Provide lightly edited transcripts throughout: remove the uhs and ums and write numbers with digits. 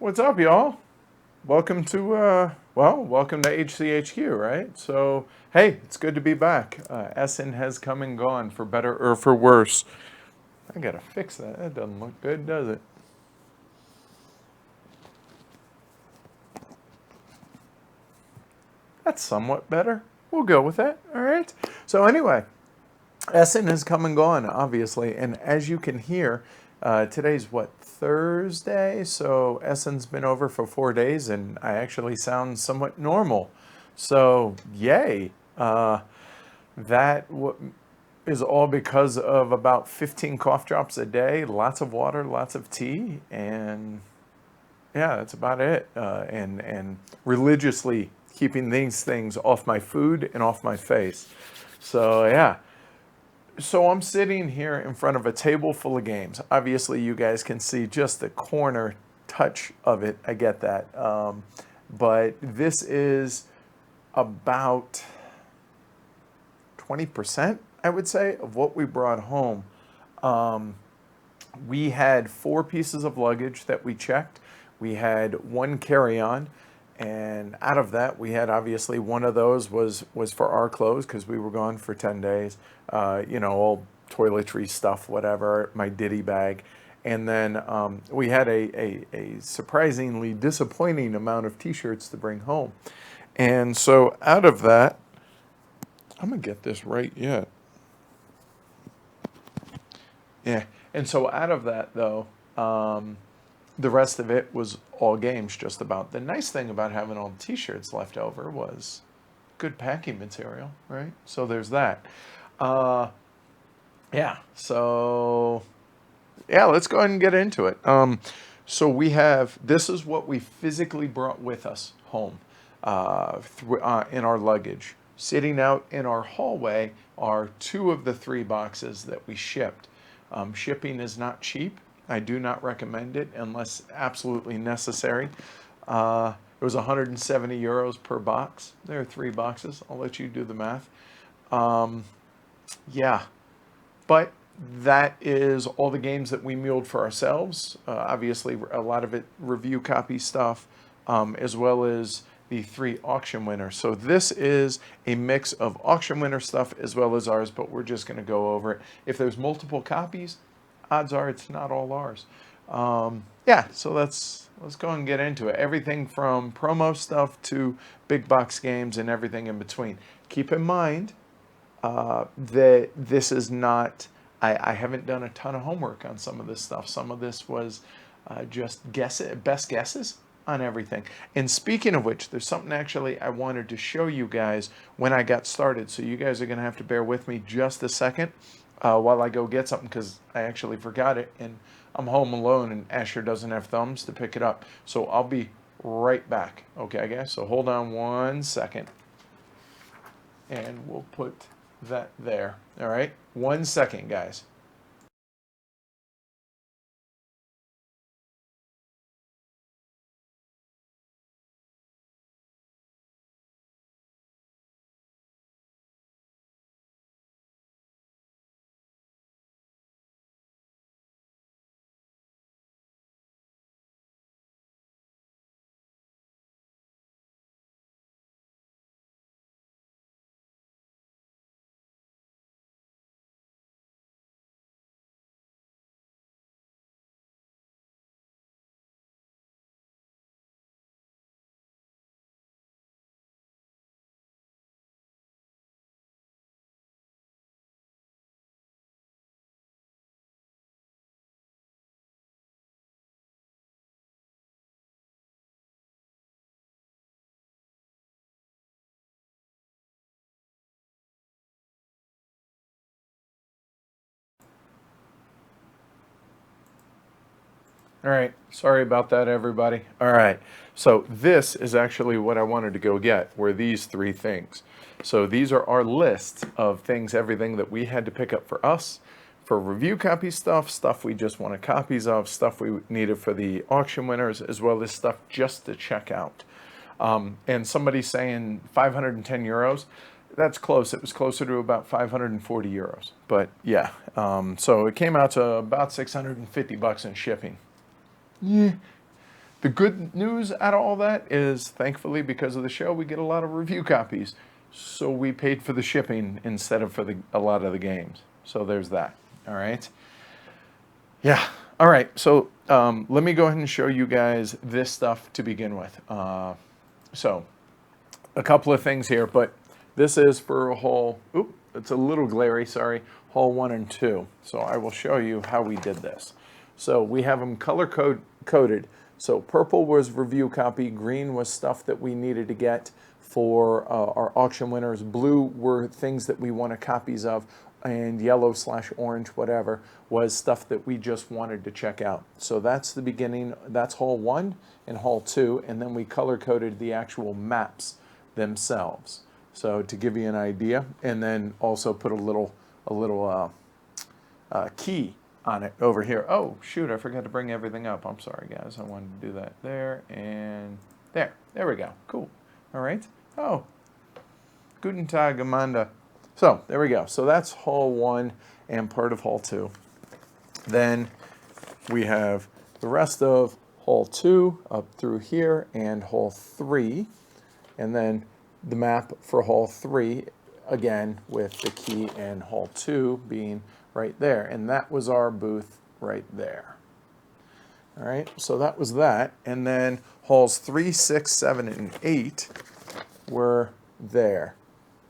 What's up, y'all? Welcome to, welcome to HCHQ, right? So, hey, it's good to be back. Essen has come and gone for better or for worse. I gotta fix that. That doesn't look good, does it? That's somewhat better. We'll go with that, all right? So, anyway, Essen has come and gone, obviously, and as you can hear, today's what, Thursday? So Essen's been over for 4 days, and I actually sound somewhat normal. So yay! That is all because of about 15 cough drops a day, lots of water, lots of tea, and yeah, that's about it. And religiously keeping these things off my food and off my face. So yeah, so I'm sitting here in front of a table full of games. Obviously, you guys can see just the corner touch of it. I get that. But this is about 20%, I would say, of what we brought home. We had 4 pieces of luggage that we checked. We had 1 carry-on, and out of that, we had obviously one of those was for our clothes because we were gone for 10 days. All toiletry stuff, whatever, my ditty bag. And then we had a surprisingly disappointing amount of t-shirts to bring home. And so out of that, I'm going to get this right yet. Yeah. And so out of that, though, the rest of it was all games, just about. The nice thing about having all the t-shirts left over was good packing material, right? So there's that. Yeah. So yeah, let's go ahead and get into it. So this is what we physically brought with us home in our luggage. Sitting out in our hallway are 2 of the 3 boxes that we shipped. Shipping is not cheap. I do not recommend it unless absolutely necessary. It was 170 euros per box. There are 3 boxes. I'll let you do the math. Yeah, but that is all the games that we muled for ourselves. Obviously, a lot of it review copy stuff, as well as the 3 auction winners. So this is a mix of auction winner stuff as well as ours, but we're just going to go over it. If there's multiple copies, odds are it's not all ours. Yeah, so let's go and get into it. Everything from promo stuff to big box games and everything in between. Keep in mind that this is not, I haven't done a ton of homework on some of this stuff. Some of this was just best guesses on everything. And speaking of which, there's something actually I wanted to show you guys when I got started. So you guys are going to have to bear with me just a second while I go get something because I actually forgot it and I'm home alone and Asher doesn't have thumbs to pick it up. So I'll be right back. Okay, guys? So hold on 1 second. And we'll put that there. All right? 1 second, guys. All right. Sorry about that, everybody. All right. So this is actually what I wanted to go get, were these 3 things. So these are our lists of things, everything that we had to pick up for us, for review copy stuff we just wanted copies of, stuff we needed for the auction winners, as well as stuff just to check out. And somebody's saying 510 euros. That's close. It was closer to about 540 euros. But yeah, so it came out to about 650 bucks in shipping. Yeah. The good news out of all that is, thankfully, because of the show, we get a lot of review copies. So we paid for the shipping instead of for a lot of the games. So there's that. All right. Yeah. All right. So let me go ahead and show you guys this stuff to begin with. So a couple of things here, but this is for haul. Oop, it's a little glary. Sorry. Haul 1 and 2. So I will show you how we did this. So we have them color coded. So purple was review copy. Green was stuff that we needed to get for our auction winners. Blue were things that we wanted copies of. And yellow/orange, whatever, was stuff that we just wanted to check out. So that's the beginning. That's haul 1 and haul 2. And then we color-coded the actual maps themselves. So to give you an idea. And then also put a little key on it over here. Oh, shoot, I forgot to bring everything up. I'm sorry, guys. I wanted to do that there and there. There we go. Cool. All right. Oh, Guten Tag, Amanda. So there we go. So that's haul 1 and part of haul 2. Then we have the rest of haul 2 up through here and haul 3. And then the map for haul 3, again, with the key and haul 2 being right there. And that was our booth right there. All right, so that was that. And then hauls 3, 6, 7, and 8 were there.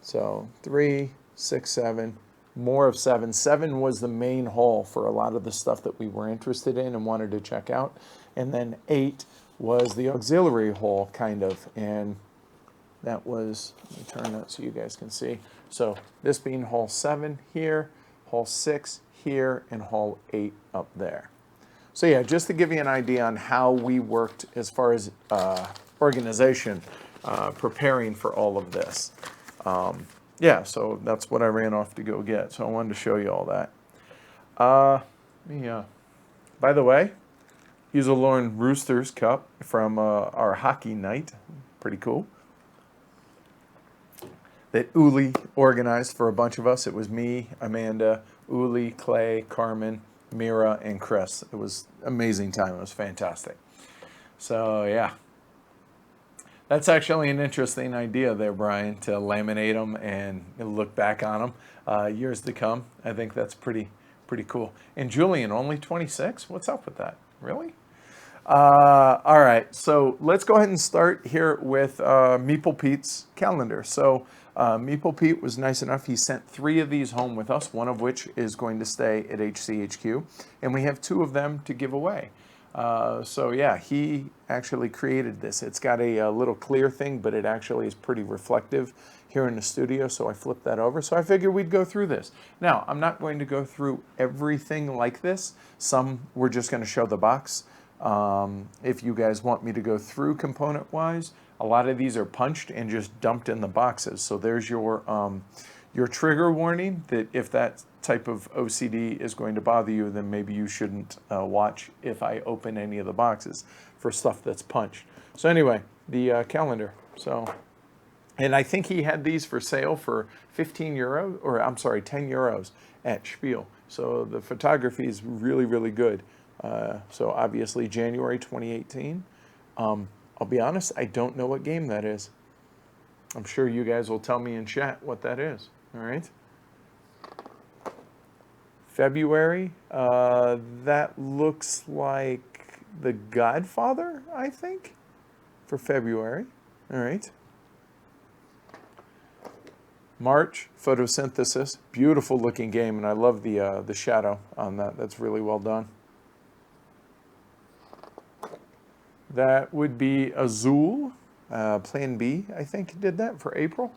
So 3, 6, 7, more of 7. 7 was the main haul for a lot of the stuff that we were interested in and wanted to check out. And then 8 was the auxiliary haul, kind of. And that was, let me turn that so you guys can see. So this being haul 7 here, haul 6 here, and haul 8 up there. So yeah, just to give you an idea on how we worked as far as organization, preparing for all of this. Yeah, so that's what I ran off to go get. So I wanted to show you all that. By the way, here's a Lauren Roosters cup from our hockey night. Pretty cool. That Uli organized for a bunch of us. It was me, Amanda, Uli, Clay, Carmen, Mira, and Chris. It was an amazing time. It was fantastic. So yeah. That's actually an interesting idea there, Brian, to laminate them and look back on them years to come. I think that's pretty cool. And Julian, only 26? What's up with that? Really? All right, so let's go ahead and start here with Meeple Pete's calendar. So Meeple Pete was nice enough. He sent 3 of these home with us, one of which is going to stay at HCHQ, and we have 2 of them to give away. So yeah, he actually created this. It's got a little clear thing, but it actually is pretty reflective here in the studio, so I flipped that over. So I figured we'd go through this. Now, I'm not going to go through everything like this. Some we're just going to show the box. If you guys want me to go through component-wise, a lot of these are punched and just dumped in the boxes. So there's your trigger warning that if that type of OCD is going to bother you, then maybe you shouldn't watch if I open any of the boxes for stuff that's punched. So anyway, the calendar. So, and I think he had these for sale for 15 euros, or I'm sorry, 10 euros at Spiel. So the photography is really, really good. So obviously January 2018. I'll be honest, I don't know what game that is. I'm sure you guys will tell me in chat what that is. All right. February, that looks like The Godfather, I think, for February. All right. March, Photosynthesis, beautiful looking game, and I love the shadow on that. That's really well done. That would be Azul, Plan B, I think did that for April.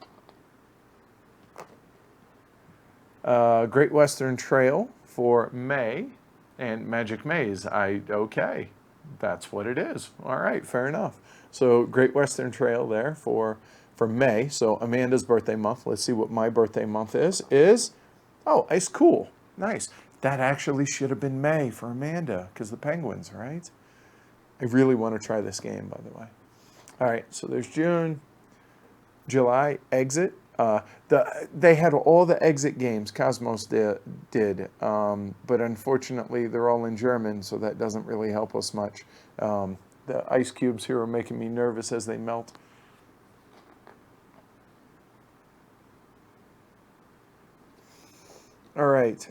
Great Western Trail for May, and Magic Maze. Okay, that's what it is. All right, fair enough. So Great Western Trail there for May. So Amanda's birthday month. Let's see what my birthday month is. Oh, Ice Cool. Nice. That actually should have been May for Amanda because the Penguins, right? I really want to try this game, by the way. All right, so there's June, July, Exit. They had all the Exit games, Cosmos did, but unfortunately they're all in German, so that doesn't really help us much. The ice cubes here are making me nervous as they melt. All right.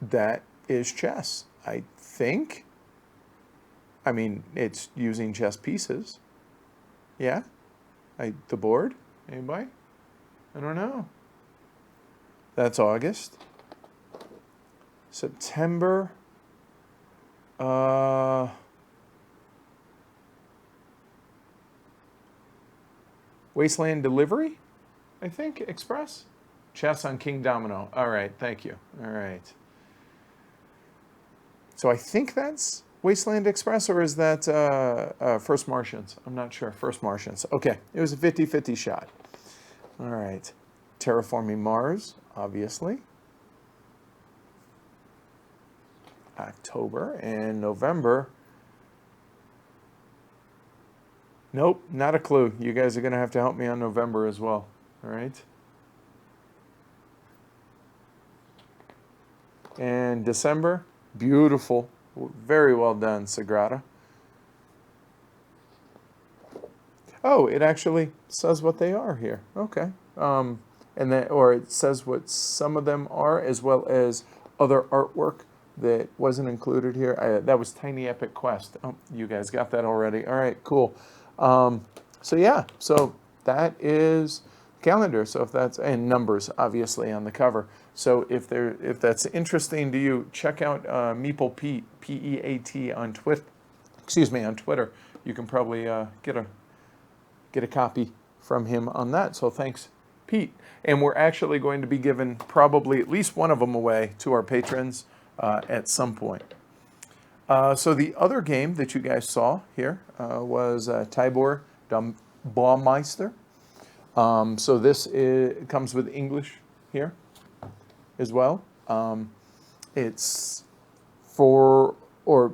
That is chess, I think. I mean, it's using chess pieces. Yeah? The board? Anybody? I don't know. That's August. September. Wasteland Delivery, I think, Express. Chess on King Domino. All right, thank you. All right. So I think that's Wasteland Express, or is that First Martians? I'm not sure. First Martians. Okay, it was a 50-50 shot. All right. Terraforming Mars, obviously. October and November. Nope, not a clue. You guys are going to have to help me on November as well. All right. And December, beautiful. Very well done, Sagrada. Oh, it actually says what they are here. Okay. And then, or it says what some of them are, as well as other artwork that wasn't included here. That was Tiny Epic Quest. Oh, you guys got that already. All right, cool. So yeah, so that is calendar. So if that's, and numbers obviously on the cover. So if that's interesting to you, check out Meeple Pete, P-E-A-T on Twitter. Excuse me, on Twitter. You can probably get a copy from him on that. So thanks, Pete. And we're actually going to be giving probably at least one of them away to our patrons at some point. So the other game that you guys saw here was Tyore the Bombmeister. So this comes with English here as well. It's four, or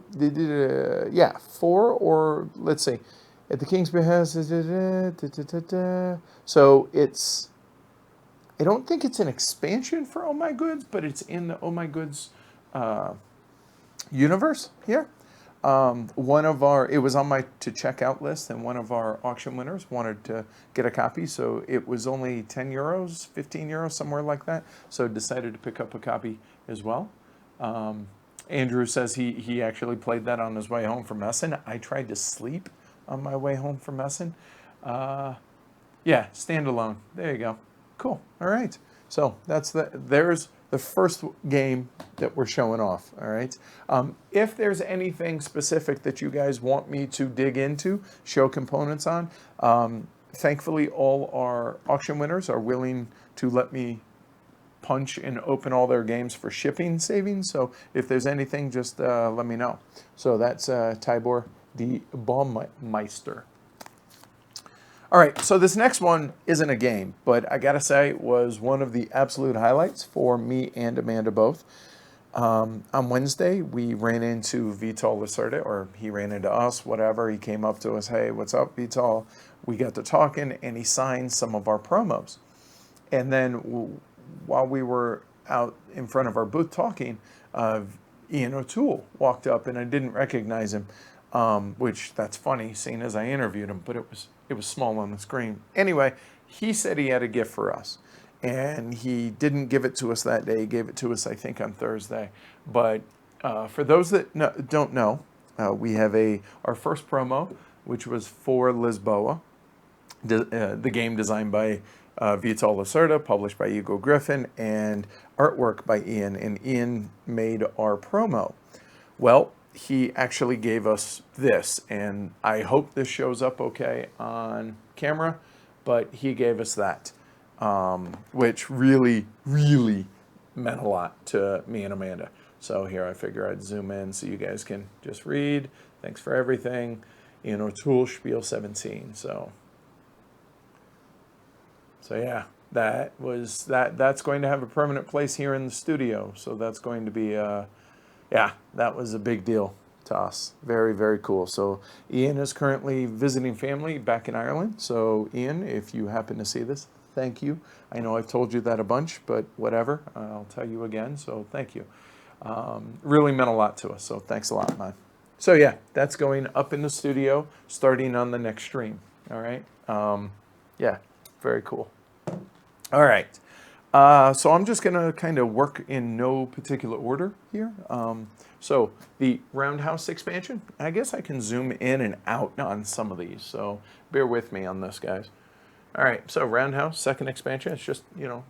let's see, at the King's behest. So it's, I don't think it's an expansion for Oh My Goods, but it's in the Oh My Goods universe here. It was on my to check out list, and one of our auction winners wanted to get a copy, so it was only 10 euros, 15 euros, somewhere like that. So decided to pick up a copy as well. Andrew says he actually played that on his way home from Essen. I tried to sleep on my way home from Essen. Yeah, standalone. There you go. Cool. All right. So there's the first game that we're showing off. All right. If there's anything specific that you guys want me to dig into, show components on, thankfully all our auction winners are willing to let me punch and open all their games for shipping savings. So if there's anything, just let me know. So that's Tyore the Bombmeister. All right, so this next one isn't a game, but I gotta say it was one of the absolute highlights for me and Amanda both. On Wednesday, we ran into Vital Lacerda, or he ran into us, whatever. He came up to us, hey, what's up, Vital? We got to talking, and he signed some of our promos. And then while we were out in front of our booth talking, Ian O'Toole walked up, and I didn't recognize him, which that's funny, seeing as I interviewed him, but it was small on the screen. Anyway, he said he had a gift for us, and he didn't give it to us that day. He gave it to us, I think, on Thursday. But for those that don't know, we have our first promo, which was for Lisboa, the game designed by Vital Lacerda, published by Hugo Griffin, and artwork by Ian. And Ian made our promo. Well, he actually gave us this, and I hope this shows up okay on camera, but he gave us that, which really, really meant a lot to me and Amanda. So here, I figure I'd zoom in so you guys can just read. Thanks for everything. Ian O'Toole, Spiel 17. So yeah, that's going to have a permanent place here in the studio. So that's going to be yeah, that was a big deal to us. Very, very cool. So Ian is currently visiting family back in Ireland. So Ian, if you happen to see this, thank you. I know I've told you that a bunch, but whatever, I'll tell you again. So thank you. Really meant a lot to us. So thanks a lot, man. So yeah, that's going up in the studio starting on the next stream. All right. Yeah, very cool. All right. So I'm just going to kind of work in no particular order here. So the Roundhouse expansion, I guess I can zoom in and out on some of these. So bear with me on this, guys. All right. So Roundhouse, second expansion. It's just,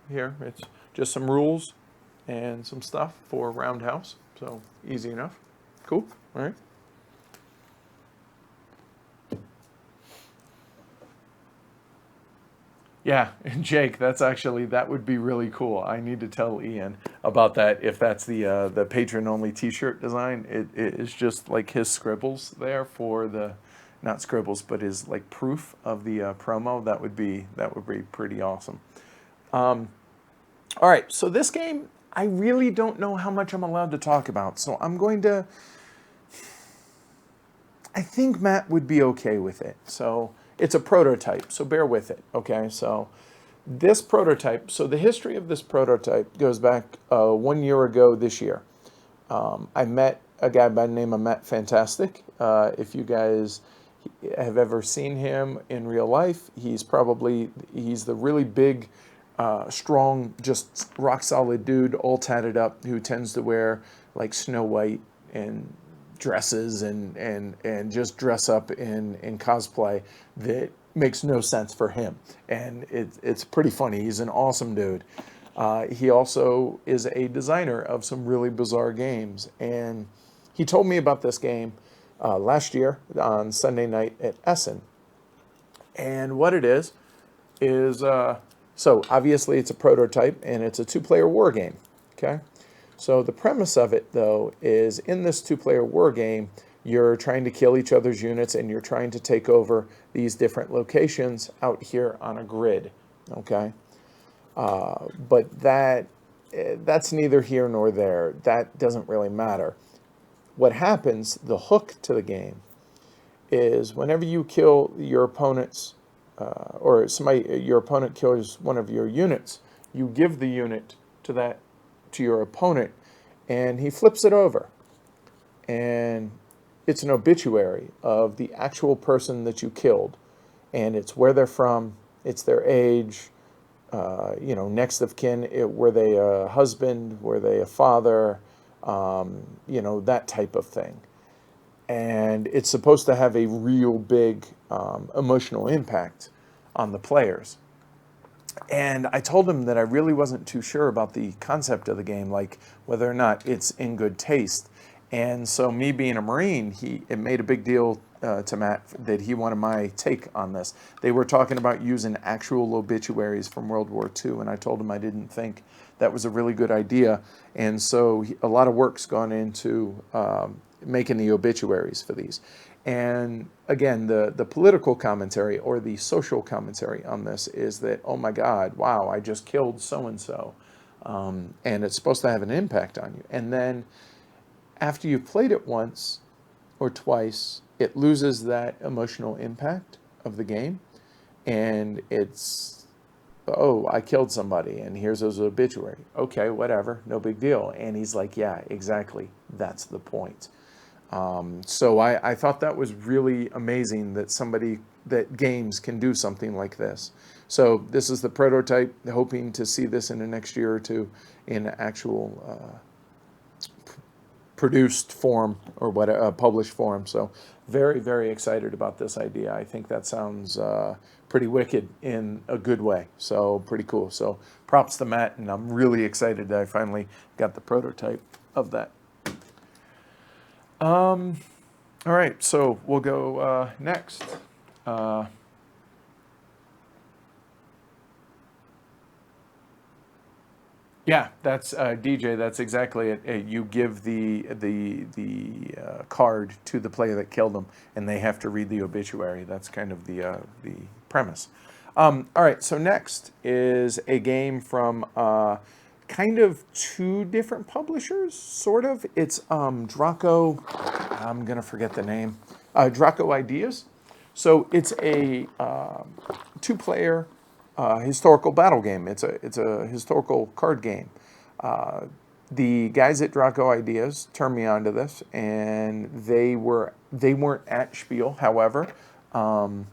here. It's just some rules and some stuff for Roundhouse. So easy enough. Cool. All right. Yeah, and Jake, that would be really cool. I need to tell Ian about that if that's the patron only T-shirt design. It is just like his scribbles there for the, not scribbles, but his like proof of the promo. That would be pretty awesome. All right, so this game I really don't know how much I'm allowed to talk about, so I'm going to. I think Matt would be okay with it. So it's a prototype, so bear with it, okay? So this prototype, so the history of this prototype goes back 1 year ago this year. I met a guy by the name of Matt Fantastic. If you guys have ever seen him in real life, he's the really big, strong, just rock solid dude, all tatted up, who tends to wear like Snow White and dresses and just dress up in cosplay that makes no sense for him. And it's pretty funny. He's an awesome dude. He also is a designer of some really bizarre games. And he told me about this game last year on Sunday night at Essen. And what it is so obviously it's a prototype and it's a two-player war game, okay? So the premise of it, though, is in this two-player war game, you're trying to kill each other's units and you're trying to take over these different locations out here on a grid, okay? But that's neither here nor there. That doesn't really matter. What happens, the hook to the game, is whenever you kill your opponent's, your opponent kills one of your units, you give the unit to your opponent, and he flips it over, and it's an obituary of the actual person that you killed, and it's where they're from, it's their age, next of kin. Were they a husband? Were they a father? That type of thing. And it's supposed to have a real big emotional impact on the players. And I told him that I really wasn't too sure about the concept of the game, like whether or not it's in good taste. And so me being a Marine, it made a big deal to Matt that he wanted my take on this. They were talking about using actual obituaries from World War II, and I told him I didn't think that was a really good idea. And so a lot of work's gone into making the obituaries for these. And again, the political commentary or the social commentary on this is that, oh my God, wow, I just killed so-and-so. And it's supposed to have an impact on you. And then after you've played it once or twice, it loses that emotional impact of the game. And it's, oh, I killed somebody and here's his obituary. Okay, whatever, no big deal. And he's like, yeah, exactly, that's the point. So I thought that was really amazing that games can do something like this. So this is the prototype, hoping to see this in the next year or two in actual produced form or published form. So very, very excited about this idea. I think that sounds pretty wicked in a good way. So pretty cool. So props to Matt, and I'm really excited that I finally got the prototype of that. All right, so we'll go next. Yeah, that's DJ. That's exactly it. You give the card to the player that killed them, and they have to read the obituary. That's kind of the premise. All right, so next is a game from kind of two different publishers, sort of. It's Draco. I'm gonna forget the name. Draco Ideas. So it's a two-player historical battle game. It's a historical card game. the guys at Draco Ideas turned me on to this, and they weren't at Spiel, however, and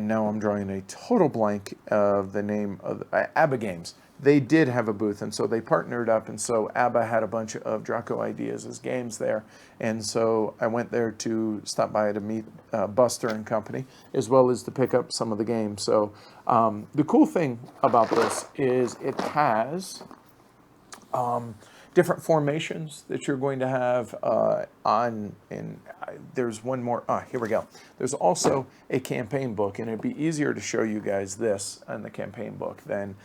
now I'm drawing a total blank of the name of ABBA Games. They did have a booth, and so they partnered up, and so ABBA had a bunch of Draco Ideas as games there, and so I went there to stop by to meet Buster and company, as well as to pick up some of the games. So the cool thing about this is it has different formations that you're going to have there's one more. Here we go. There's also a campaign book, and it'd be easier to show you guys this in the campaign book than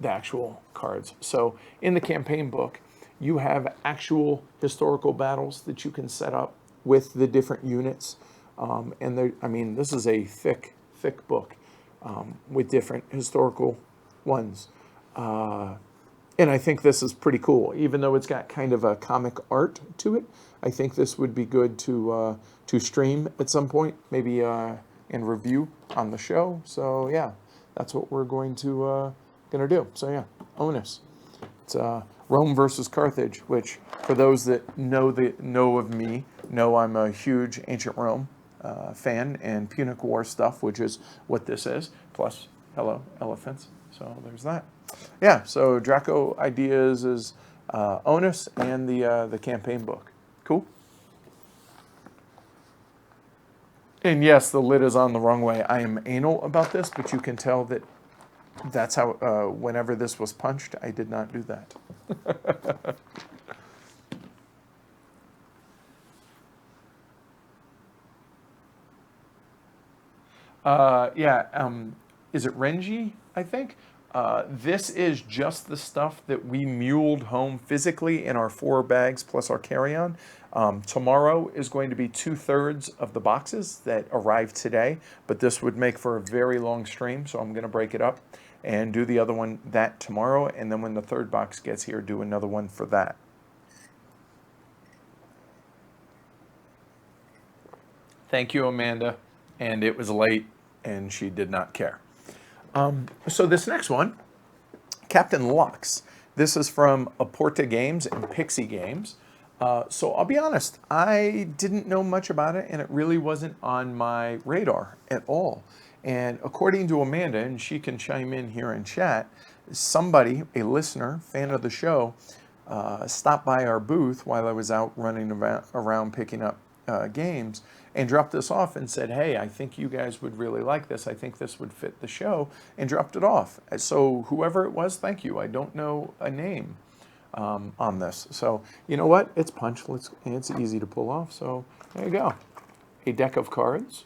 the actual cards. So in the campaign book, you have actual historical battles that you can set up with the different units. And this is a thick book with different historical ones. And I think this is pretty cool, even though it's got kind of a comic art to it. I think this would be good to stream at some point, maybe and review on the show. So yeah, that's what we're going to do. So yeah, Onus. It's Rome versus Carthage, which for those that know of me, know I'm a huge ancient Rome fan and Punic War stuff, which is what this is. Plus, hello, elephants. So there's that. Yeah, so Draco Ideas is Onus and the campaign book. Cool. And yes, the lid is on the wrong way. I am anal about this, but you can tell that that's how, whenever this was punched, I did not do that. Is it Renji, I think? This is just the stuff that we muled home physically in our 4 bags plus our carry-on. Tomorrow is going to be 2/3 of the boxes that arrived today, but this would make for a very long stream, so I'm going to break it up and do the other one that tomorrow, and then when the 3rd box gets here, do another one for that. Thank you, Amanda. And it was late, and she did not care. So this next one, Captain Lux. This is from Aporta Games and Pixie Games. So I'll be honest, I didn't know much about it, and it really wasn't on my radar at all. And according to Amanda, and she can chime in here in chat, somebody, a listener, fan of the show, stopped by our booth while I was out running around picking up games, and dropped this off and said, hey, I think you guys would really like this. I think this would fit the show, and dropped it off. So whoever it was, thank you. I don't know a name on this. So you know what? It's punch. It's easy to pull off. So there you go. A deck of cards.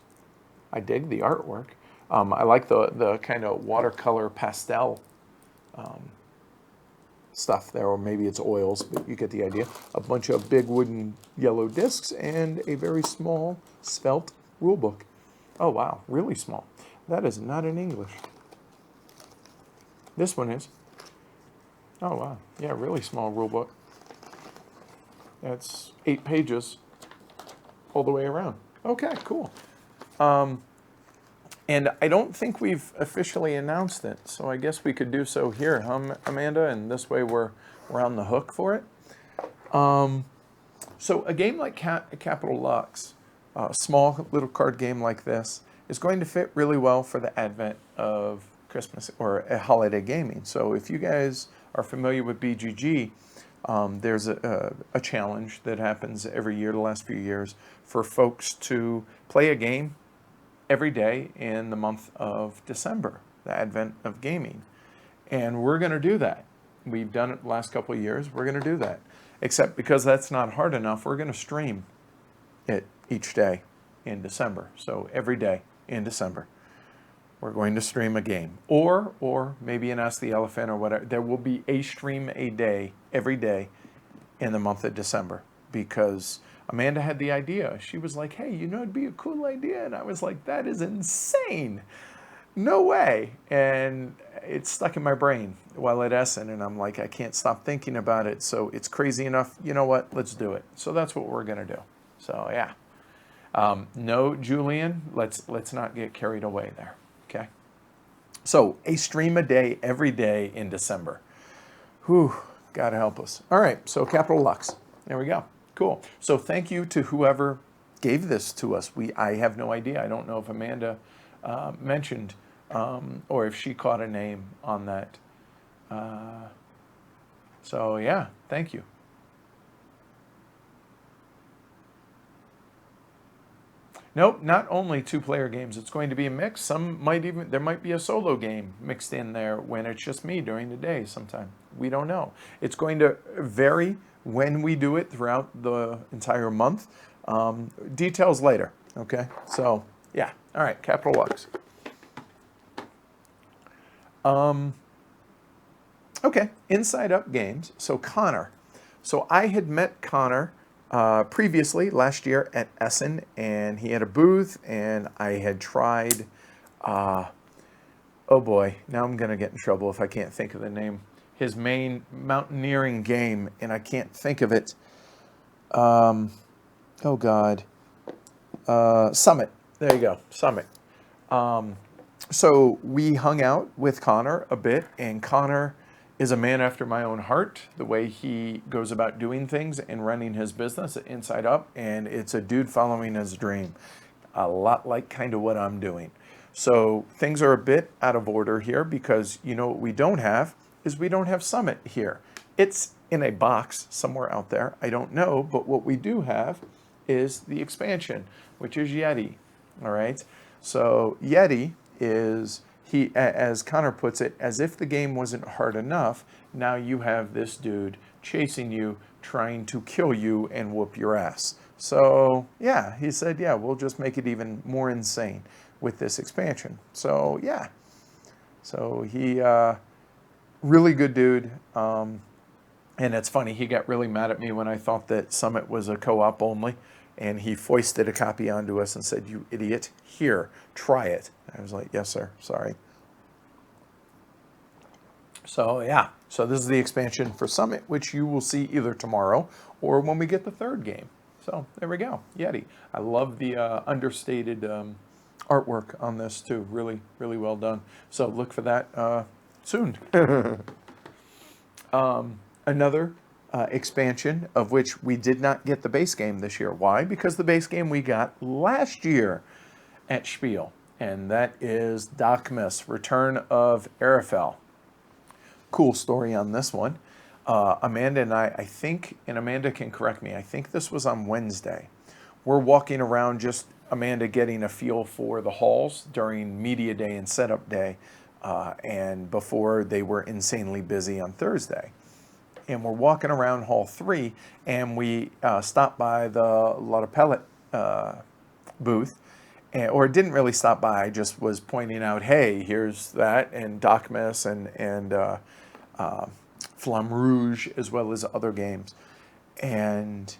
I dig the artwork. I like the kind of watercolor pastel stuff there, or maybe it's oils, but you get the idea. A bunch of big wooden yellow discs and a very small svelte rule book. Oh wow, really small. That is not in English. This one is. Oh wow, yeah, really small rule book. That's 8 pages all the way around. Okay, cool. And I don't think we've officially announced it, so I guess we could do so here, huh, Amanda? And this way we're on the hook for it. So a game like Capital Lux, a small little card game like this, is going to fit really well for the advent of Christmas or holiday gaming. So if you guys are familiar with BGG, there's a challenge that happens every year, the last few years, for folks to play a game every day in the month of December, the advent of gaming. And we're going to do that. We've done it the last couple of years. We're going to do that. Except because that's not hard enough, we're going to stream it each day in December. So every day in December, we're going to stream a game. Or maybe an Ask the Elephant or whatever. There will be a stream a day, every day in the month of December, because Amanda had the idea. She was like, hey, it'd be a cool idea. And I was like, that is insane. No way. And it's stuck in my brain while at Essen. And I'm like, I can't stop thinking about it. So it's crazy enough. You know what? Let's do it. So that's what we're going to do. So yeah. No, Julian, let's not get carried away there. Okay. So a stream a day, every day in December. Whew. God help us. All right, so Capital Lux. There we go. Cool. So thank you to whoever gave this to us. I have no idea. I don't know if Amanda mentioned or if she caught a name on that. So yeah, thank you. Nope, not only 2-player games. It's going to be a mix. There might be a solo game mixed in there when it's just me during the day sometime. We don't know. It's going to vary when we do it throughout the entire month. Details later, okay? So, yeah. All right, Capital Lux. Okay, Inside Up Games. So, Connor. So, I had met Connor previously last year at Essen, and he had a booth, and I had tried, oh boy, now I'm going to get in trouble if I can't think of the name, his main mountaineering game, and I can't think of it. Oh God. Summit. There you go, Summit. So we hung out with Connor a bit, and Connor is a man after my own heart, the way he goes about doing things and running his business at Inside Up, and it's a dude following his dream, a lot like kind of what I'm doing. So things are a bit out of order here because you know what we don't have is we don't have Summit here. It's in a box somewhere out there, I don't know, but what we do have is the expansion, which is Yeti, all right? So Yeti is, as Connor puts it, as if the game wasn't hard enough, now you have this dude chasing you, trying to kill you and whoop your ass. So, yeah, he said, yeah, we'll just make it even more insane with this expansion. So, yeah. So, he, really good dude. And it's funny, he got really mad at me when I thought that Summit was a co-op only. And he foisted a copy onto us and said, you idiot, here, try it. I was like, yes, sir, sorry. So, yeah. So this is the expansion for Summit, which you will see either tomorrow or when we get the third game. So, there we go, Yeti. I love the understated artwork on this, too. Really, really well done. So, look for that soon. Another expansion of which we did not get the base game this year. Why? Because the base game we got last year at Spiel, and that is Docmus, Return of Arifel. Cool story on this one. Amanda and I think, and Amanda can correct me, I think this was on Wednesday. We're walking around, just Amanda getting a feel for the halls during media day and setup day, and before they were insanely busy on Thursday. And we're walking around Hall 3, and we stopped by the Lot of Pellet booth, or didn't really stop by, I just was pointing out, hey, here's that, and Docmus and Flamme Rouge, as well as other games. And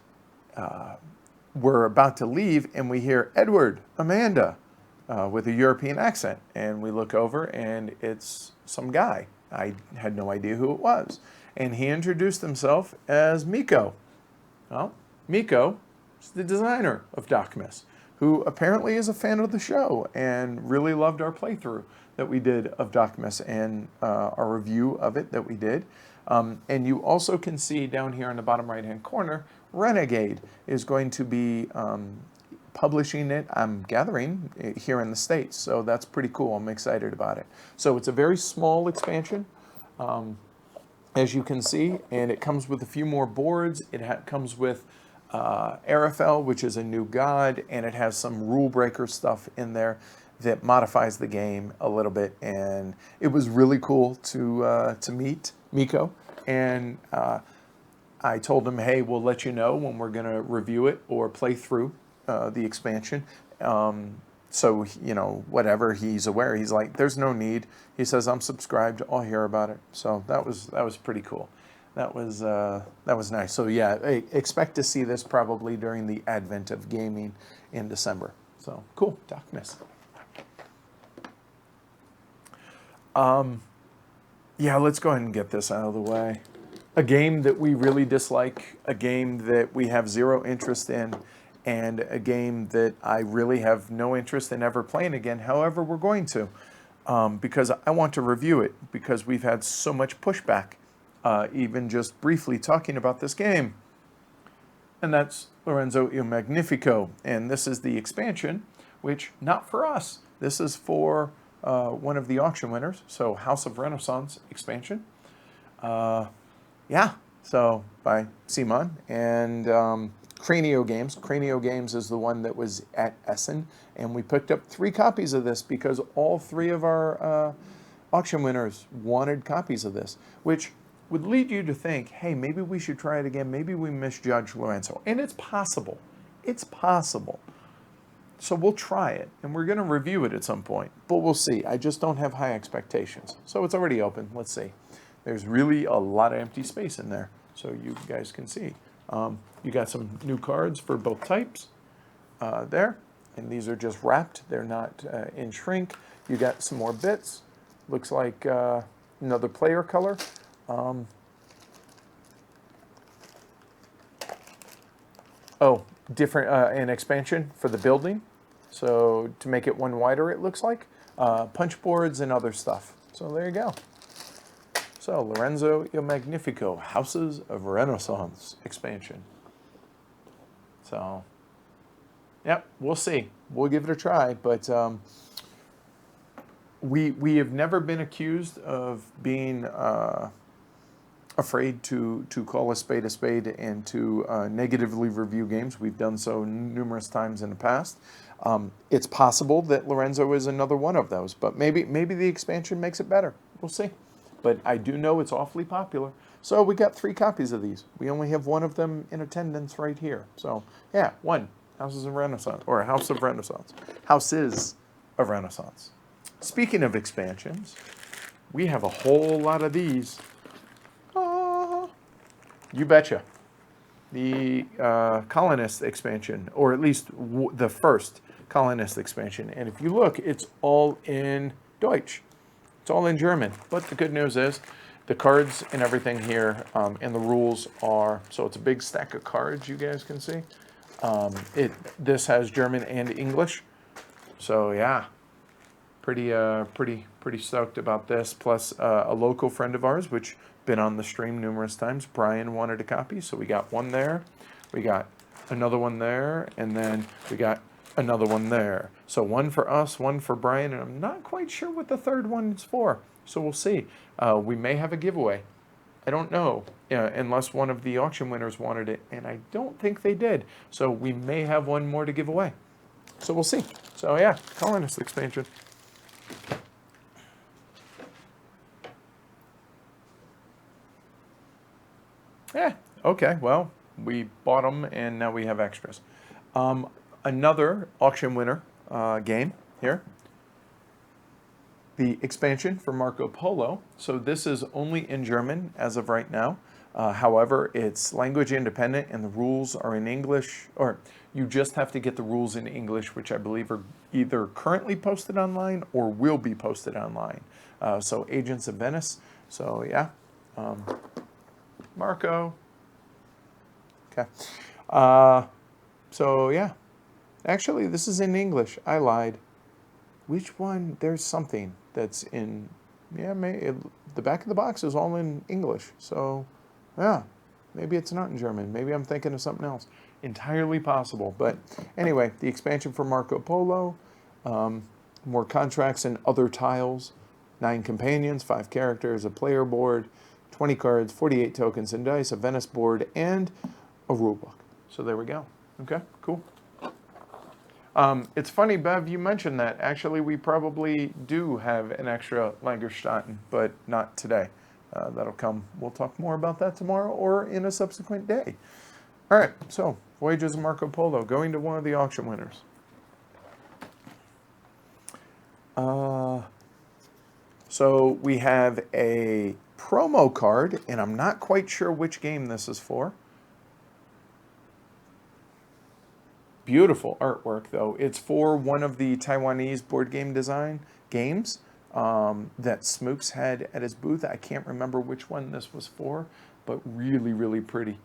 we're about to leave, and we hear Edward, Amanda, with a European accent. And we look over, and it's some guy. I had no idea who it was. And he introduced himself as Miko. Well, Miko is the designer of Docmus, who apparently is a fan of the show and really loved our playthrough that we did of Docmus and our review of it that we did. And you also can see down here in the bottom right-hand corner, Renegade is going to be publishing it, I'm gathering, here in the States. So that's pretty cool. I'm excited about it. So it's a very small expansion. As you can see, and it comes with a few more boards. It comes with Arifel, which is a new god, and it has some rule breaker stuff in there that modifies the game a little bit. And it was really cool to meet Miko. And I told him, hey, we'll let you know when we're going to review it or play through the expansion. So, you know, whatever, he's aware. He's like, there's no need. He says, I'm subscribed. I'll hear about it. So that was pretty cool. That was nice. So, yeah, expect to see this probably during the advent of gaming in December. So, cool. Docmus. Yeah, let's go ahead and get this out of the way. A game that we really dislike, a game that we have zero interest in, and a game that I really have no interest in ever playing again. However, we're going to, because I want to review it, because we've had so much pushback even just briefly talking about this game. And that's Lorenzo Il Magnifico. And this is the expansion, which, not for us. This is for one of the auction winners. So House of Renaissance expansion. Yeah, so by Simon. And Cranio Games. Cranio Games is the one that was at Essen. And we picked up 3 copies of this because all 3 of our auction winners wanted copies of this, which would lead you to think, hey, maybe we should try it again. Maybe we misjudged Lorenzo. And it's possible. It's possible. So we'll try it, and we're going to review it at some point. But we'll see. I just don't have high expectations. So it's already open. Let's see. There's really a lot of empty space in there, so you guys can see. You got some new cards for both types there. And these are just wrapped. They're not in shrink. You got some more bits. Looks like another player color. Different an expansion for the building. So to make it one wider, it looks like. Punch boards and other stuff. So there you go. So Lorenzo Il Magnifico, Houses of Renaissance expansion. So, yep, we'll see. We'll give it a try. But we have never been accused of being afraid to call a spade and to negatively review games. We've done so numerous times in the past. It's possible that Lorenzo is another one of those, but maybe the expansion makes it better. We'll see. But I do know it's awfully popular. So we got 3 copies of these. We only have one of them in attendance right here. So yeah, 1 Houses of Renaissance, or House of Renaissance. Houses of Renaissance. Speaking of expansions, we have a whole lot of these. You betcha. The Colonist expansion, or at least the first Colonist expansion. And if you look, it's all in Deutsch. It's all in German. But the good news is the cards and everything here and the rules are, so it's a big stack of cards you guys can see. This has German and English. So yeah, pretty stoked about this. Plus a local friend of ours, which been on the stream numerous times. Brian wanted a copy, so we got one there. We got another one there, and then we got another one there. So one for us, one for Brian, and I'm not quite sure what the third one is for. So we'll see. We may have a giveaway. I don't know, unless one of the auction winners wanted it, and I don't think they did. So we may have one more to give away. So we'll see. So yeah, Colonist expansion. Yeah, okay, well, we bought them and now we have extras. Another auction winner game here. The expansion for Marco Polo. So this is only in German as of right now. However, it's language independent and the rules are in English, or you just have to get the rules in English, which I believe are either currently posted online or will be posted online. So Agents of Venice. So yeah. Marco. Okay. So yeah. Actually, this is in English. I lied. Which one? There's something that's in. Yeah, the back of the box is all in English. So, yeah. Maybe it's not in German. Maybe I'm thinking of something else. Entirely possible. But anyway, the expansion for Marco Polo. More contracts and other tiles. 9 companions, 5 characters, a player board. 20 cards, 48 tokens and dice, a Venice board, and a rulebook. So there we go. Okay, cool. It's funny, Bev, you mentioned that. Actually, we probably do have an extra Lagerstätten, but not today. That'll come. We'll talk more about that tomorrow or in a subsequent day. All right, so Voyages of Marco Polo, going to one of the auction winners. So we have a promo card, and I'm not quite sure which game this is for. Beautiful artwork, though. It's for one of the Taiwanese board game design games that Smooks had at his booth. I can't remember which one this was for, but really, really pretty.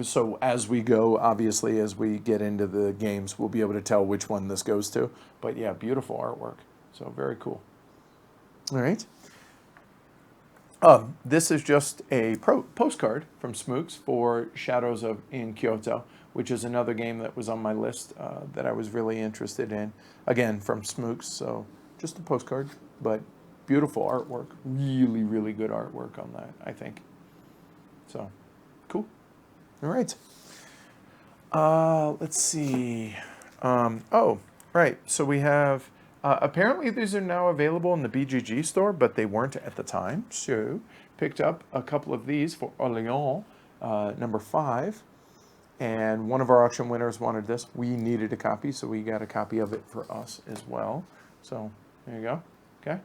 So as we go, obviously, as we get into the games, we'll be able to tell which one this goes to. But yeah, beautiful artwork. So very cool. All right. This is just a postcard from Smooks for Shadows in Kyoto, which is another game that was on my list that I was really interested in. Again, from Smooks, so just a postcard, but beautiful artwork. Really, really good artwork on that, I think. So, cool. All right. Let's see. Oh, right. So we have... apparently these are now available in the BGG store, but they weren't at the time. So picked up a couple of these for Orléans, number 5. And one of our auction winners wanted this. We needed a copy, so we got a copy of it for us as well. So there you go. Okay.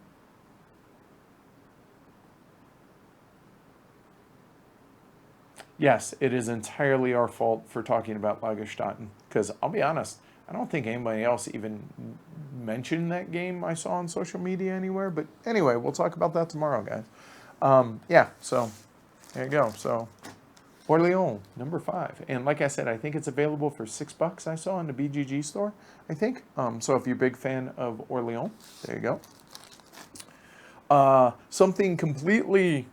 Yes, it is entirely our fault for talking about Lagerstätten, because I'll be honest, I don't think anybody else even mentioned that game I saw on social media anywhere. But anyway, we'll talk about that tomorrow, guys. Yeah, so there you go. So Orléans, number 5. And like I said, I think it's available for $6 I saw in the BGG store, I think. So if you're a big fan of Orléans, there you go. Something completely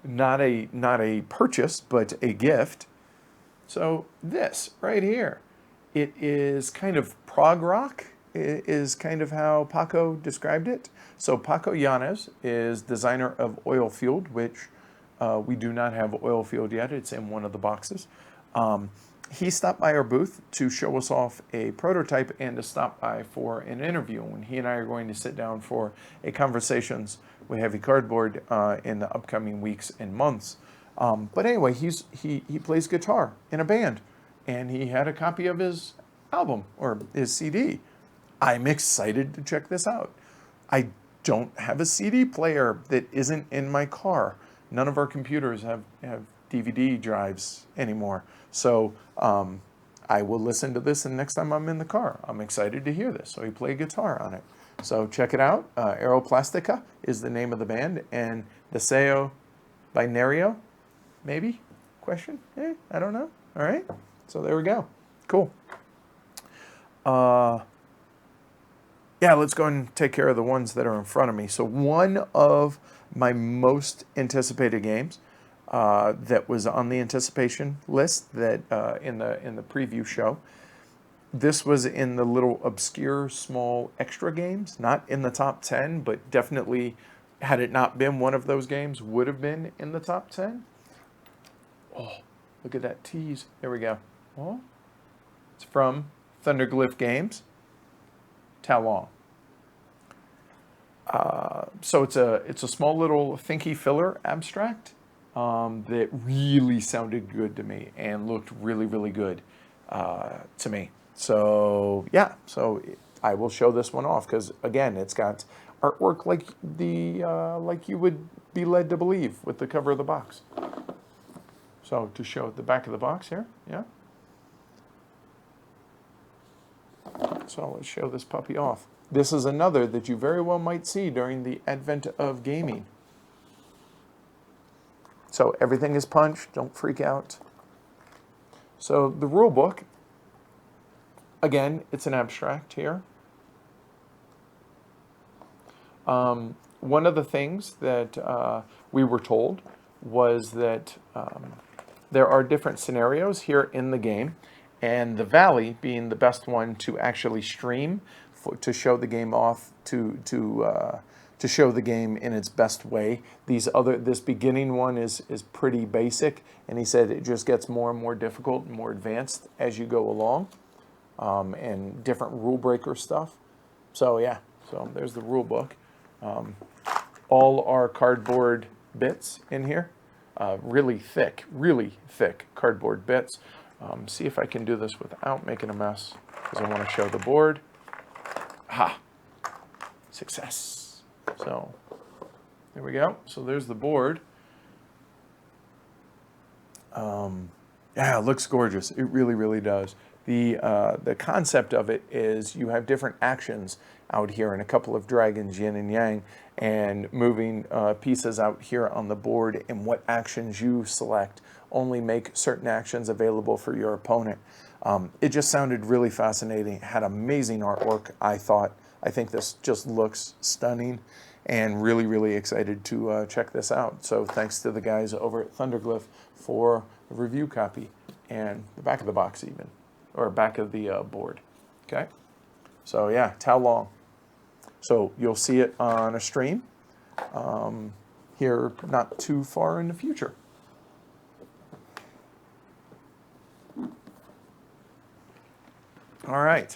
not a purchase, but a gift. So this right here. It is kind of prog rock, is kind of how Paco described it. So Paco Yanes is designer of Oil Field, which we do not have Oil Field yet. It's in one of the boxes. He stopped by our booth to show us off a prototype and to stop by for an interview. And he and I are going to sit down for a conversations with Heavy Cardboard in the upcoming weeks and months. But anyway, he plays guitar in a band. And he had a copy of his album, or his CD. I'm excited to check this out. I don't have a CD player that isn't in my car. None of our computers have DVD drives anymore. So I will listen to this the next time I'm in the car. I'm excited to hear this. So he played guitar on it. So check it out. Aeroplastica is the name of the band. And Deseo Binario, maybe? Question? I don't know. All right. So there we go. Cool. Yeah, let's go and take care of the ones that are in front of me. So one of my most anticipated games that was on the anticipation list that in the preview show. This was in the little obscure small extra games, not in the top 10, but definitely, had it not been one of those games, would have been in the top 10. Oh, look at that tease. There we go. Oh, it's from Thunderglyph Games, Talon. So it's a small little thinky filler abstract that really sounded good to me and looked really, really good to me. So yeah, so I will show this one off because again, it's got artwork like like you would be led to believe with the cover of the box. So to show the back of the box here, yeah. So let's show this puppy off. This is another that you very well might see during the advent of gaming. So everything is punched, don't freak out. So the rule book, again, it's an abstract here. One of the things that we were told was that there are different scenarios here in the game, and the Valley being the best one to actually stream to show the game off, to show the game in its best way. This beginning one is pretty basic, and he said it just gets more and more difficult and more advanced as you go along, and different rule breaker stuff. So yeah, so there's the rule book. All our cardboard bits in here, really thick cardboard bits. See if I can do this without making a mess, because I want to show the board. Ha! Success. So there we go. So there's the board. Yeah, it looks gorgeous. It really, really does. The concept of it is you have different actions out here and a couple of dragons, yin and yang, and moving pieces out here on the board, and what actions you select only make certain actions available for your opponent. It just sounded really fascinating. It had amazing artwork, I thought. I think this just looks stunning, and really, really excited to check this out. So thanks to the guys over at Thunderglyph for the review copy and the back of the box even, or back of the board. Okay, so yeah, Talon. So you'll see it on a stream here not too far in the future. All right.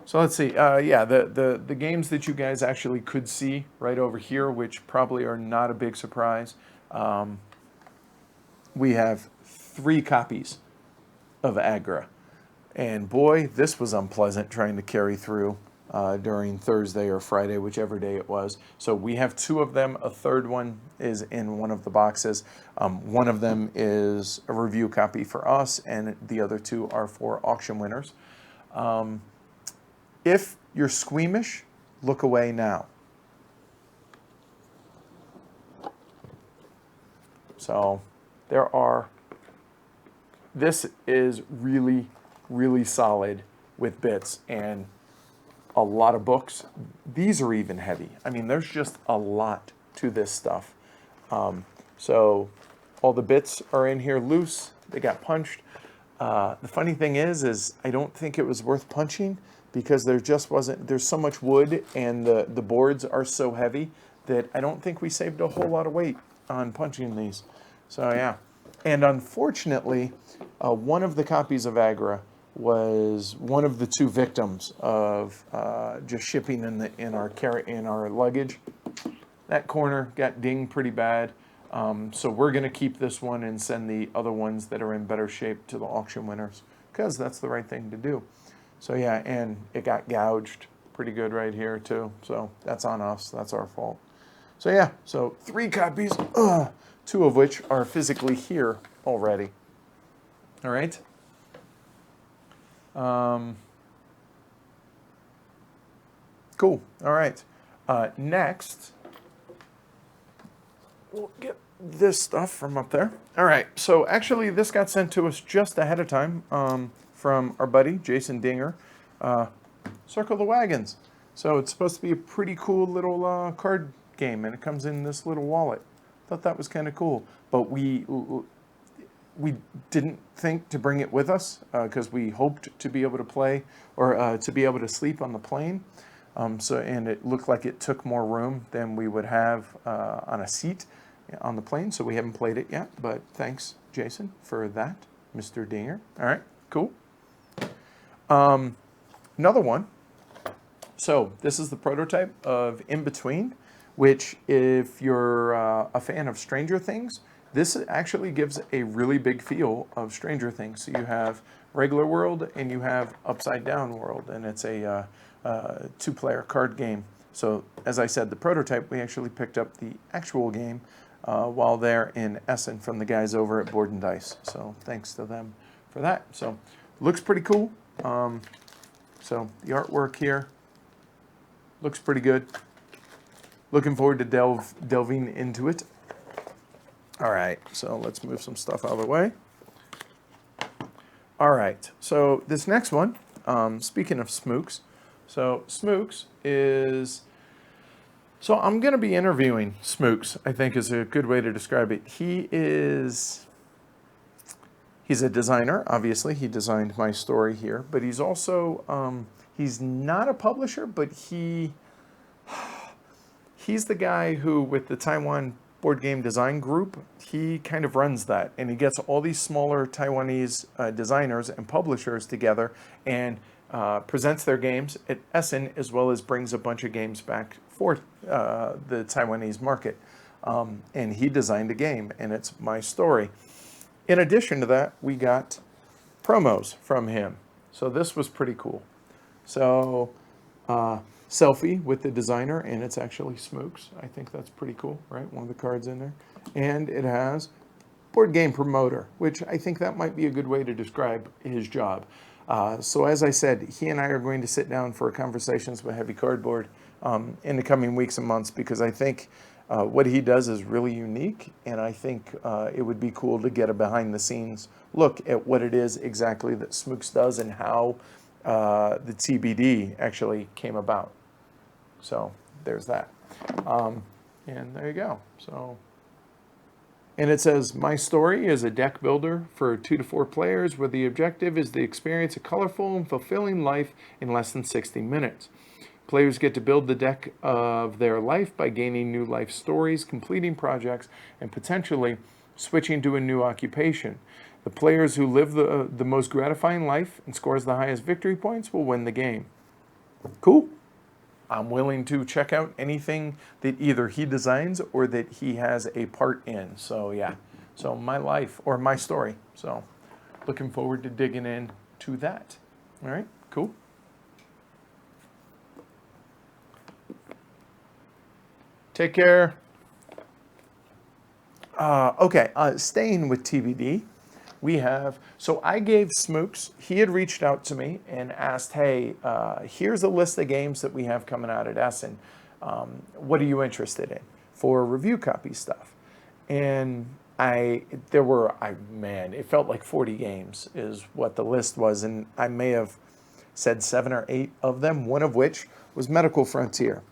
So let's see. Yeah, the games that you guys actually could see right over here, which probably are not a big surprise. We have 3 copies of Agra. And boy, this was unpleasant trying to carry through during Thursday or Friday, whichever day it was. So we have 2 of them. A third one is in one of the boxes. One of them is a review copy for us, and the other 2 are for auction winners. If you're squeamish, look away now. So this is really, really solid with bits and a lot of books. These are even heavy. I mean, there's just a lot to this stuff. So all the bits are in here loose. They got punched. The funny thing is I don't think it was worth punching, because there just wasn't, there's so much wood and the boards are so heavy that I don't think we saved a whole lot of weight on punching these. So yeah. And unfortunately, one of the copies of Agra was one of the 2 victims of just shipping in our luggage. That corner got dinged pretty bad. So we're going to keep this one and send the other ones that are in better shape to the auction winners, because that's the right thing to do. So yeah, and it got gouged pretty good right here too. So that's on us. That's our fault. So yeah, so 3 copies, 2 of which are physically here already. All right. Cool. All right. Next, we'll get this stuff from up there. All right. So actually, this got sent to us just ahead of time from our buddy Jason Dinger. Circle the Wagons. So it's supposed to be a pretty cool little card game, and it comes in this little wallet. Thought that was kind of cool, but we didn't think to bring it with us because we hoped to be able to play or to be able to sleep on the plane. And it looked like it took more room than we would have on a seat on the plane, so we haven't played it yet, but thanks, Jason, for that, Mr. Dinger. All right, cool. Another one. So this is the prototype of In Between, which if you're a fan of Stranger Things, this actually gives a really big feel of Stranger Things. So you have regular world and you have upside down world, and it's a 2-player card game. So as I said, the prototype, we actually picked up the actual game while they're in Essen from the guys over at Board and Dice. So thanks to them for that. So looks pretty cool. So the artwork here looks pretty good. Looking forward to delving into it. All right, so let's move some stuff out of the way. All right, so this next one, speaking of Smooks, so Smooks is, so I'm going to be interviewing Smooks, I think is a good way to describe it. He's a designer, obviously. He designed my story here, but he's also, he's not a publisher, but he's the guy who, with the Taiwan Board Game Design Group, he kind of runs that, and he gets all these smaller Taiwanese designers and publishers together and presents their games at Essen, as well as brings a bunch of games back for the Taiwanese market. And he designed a game, and it's my story. In addition to that, we got promos from him. So this was pretty cool. So selfie with the designer, and it's actually Smooks. I think that's pretty cool, right? One of the cards in there. And it has board game promoter, which I think that might be a good way to describe his job. So as I said, he and I are going to sit down for conversations with Heavy Cardboard in the coming weeks and months, because I think what he does is really unique, and I think it would be cool to get a behind-the-scenes look at what it is exactly that Smooks does and how the TBD actually came about. So there's that. And there you go. So, and it says, my story is a deck builder for 2 to 4 players where the objective is to experience a colorful and fulfilling life in less than 60 minutes. Players get to build the deck of their life by gaining new life stories, completing projects, and potentially switching to a new occupation. The players who live the most gratifying life and scores the highest victory points will win the game. Cool. I'm willing to check out anything that either he designs or that he has a part in. So yeah, so my life or my story. So looking forward to digging into that. All right, cool. Take care. Okay, staying with TBD, we have, so I gave Smooks, he had reached out to me and asked, hey, here's a list of games that we have coming out at Essen. What are you interested in for review copy stuff? And it felt like 40 games is what the list was. And I may have said 7 or 8 of them, one of which was Medical Frontier.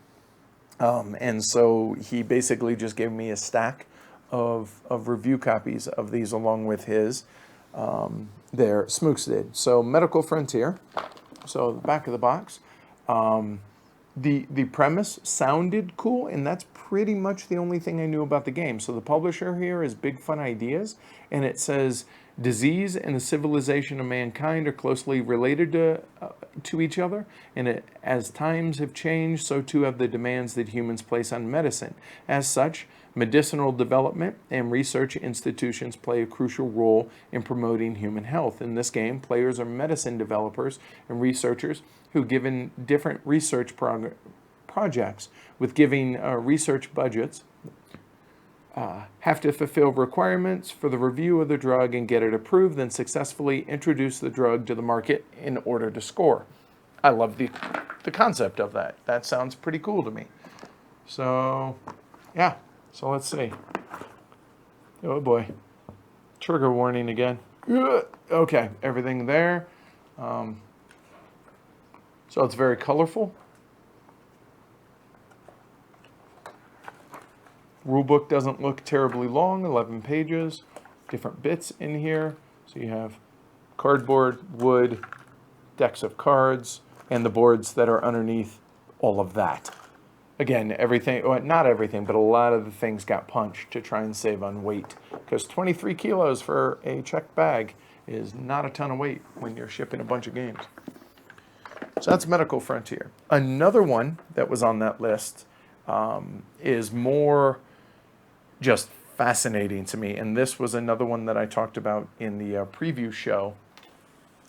And so he basically just gave me a stack of review copies of these along with his, their Smooks did. So Medical Frontier, so the back of the box, the premise sounded cool, and that's pretty much the only thing I knew about the game. So the publisher here is Big Fun Ideas, and it says, disease and the civilization of mankind are closely related to each other, and as times have changed, so too have the demands that humans place on medicine. As such, medicinal development and research institutions play a crucial role in promoting human health. In this game, players are medicine developers and researchers who, given different research projects with giving research budgets, have to fulfill requirements for the review of the drug and get it approved, then successfully introduce the drug to the market in order to score. I love the concept of that. That sounds pretty cool to me. So, yeah. So let's see. Oh boy. Trigger warning again. Okay, everything there. So it's very colorful. Rulebook doesn't look terribly long, 11 pages, different bits in here. So you have cardboard, wood, decks of cards, and the boards that are underneath all of that. Again, everything, well, not everything, but a lot of the things got punched to try and save on weight. Because 23 kilos for a checked bag is not a ton of weight when you're shipping a bunch of games. So that's Medical Frontier. Another one that was on that list is more just fascinating to me. And this was another one that I talked about in the preview show.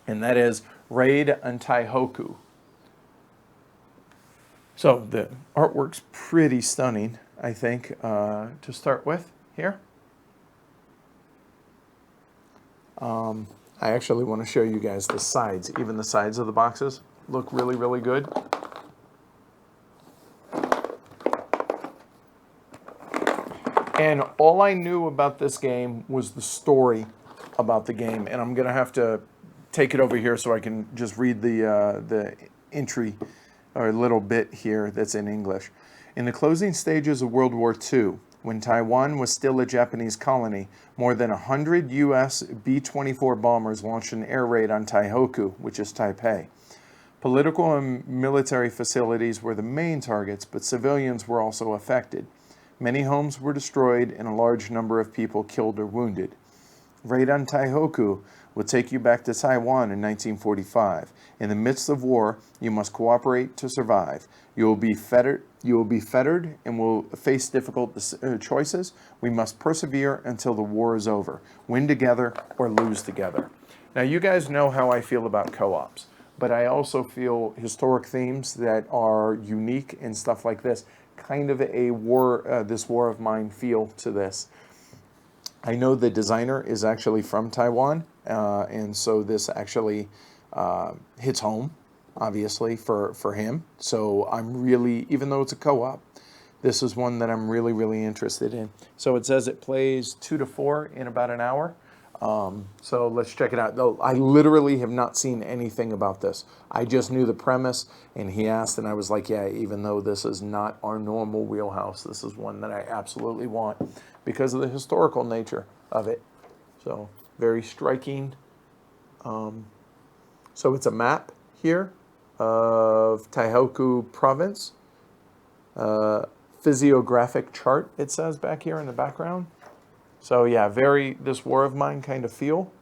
And that is Raid on Taihoku. So the artwork's pretty stunning, I think, to start with here. I actually want to show you guys the sides. Even the sides of the boxes look really, really good. And all I knew about this game was the story about the game. And I'm going to have to take it over here so I can just read the entry or a little bit here that's in English. In the closing stages of World War II, when Taiwan was still a Japanese colony, more than 100 U.S. B-24 bombers launched an air raid on Taihoku, which is Taipei. Political and military facilities were the main targets, but civilians were also affected. Many homes were destroyed and a large number of people killed or wounded. Raid on Taihoku will take you back to Taiwan in 1945. In the midst of war, you must cooperate to survive. You will be fettered and will face difficult choices. We must persevere until the war is over. Win together or lose together. Now, you guys know how I feel about co-ops, but I also feel historic themes that are unique and stuff like this. Kind of a war, this War of Mine feel to this. I know the designer is actually from Taiwan, and so this actually hits home, obviously, for him. So I'm really, even though it's a co-op, this is one that I'm really, really interested in. So it says it plays 2 to 4 in about an hour. So let's check it out. Though I literally have not seen anything about this. I just knew the premise, and he asked, and I was like, yeah, even though this is not our normal wheelhouse, this is one that I absolutely want because of the historical nature of it. So very striking. So it's a map here of Taihoku province. Physiographic chart, it says back here in the background. So yeah, very this War of Mine kind of feel.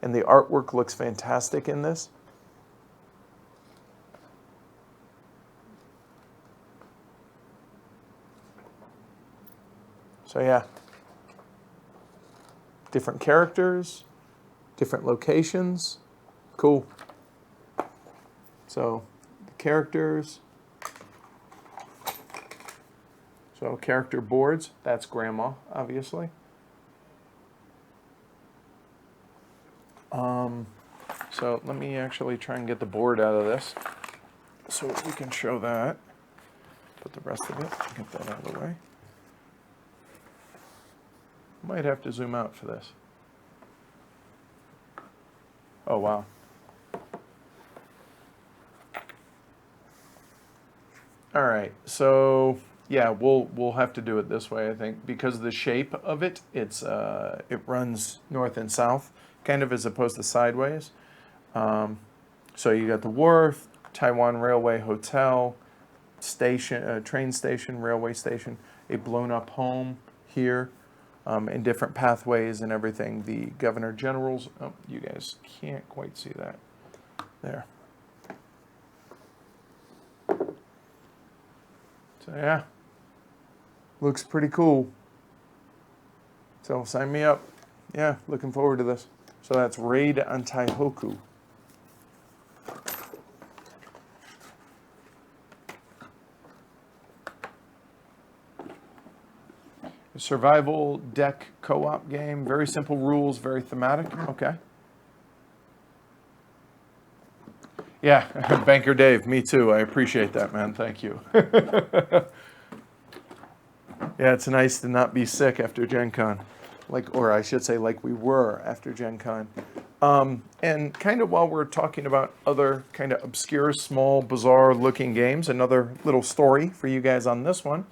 And the artwork looks fantastic in this. So yeah, different characters, different locations. Cool. So the characters. So character boards, that's grandma, obviously. So let me actually try and get the board out of this so we can show that. Put the rest of it, get that out of the way. Might have to zoom out for this. Oh, wow. All right, so yeah, we'll have to do it this way, I think, because of the shape of it. It runs north and south, kind of as opposed to sideways. So you got the wharf, Taiwan Railway Hotel, station, train station, railway station, a blown up home here, and different pathways and everything. The Governor General's, oh, you guys can't quite see that. There. So yeah, looks pretty cool. So sign me up. Yeah, looking forward to this. So that's Raid on Taihoku. A survival deck co-op game. Very simple rules, very thematic. Okay. Yeah, Banker Dave, me too. I appreciate that, man. Thank you. Yeah, it's nice to not be sick after Gen Con. Or I should say, like we were after Gen Con. And kind of while we're talking about other kind of obscure, small, bizarre-looking games, another little story for you guys on this one.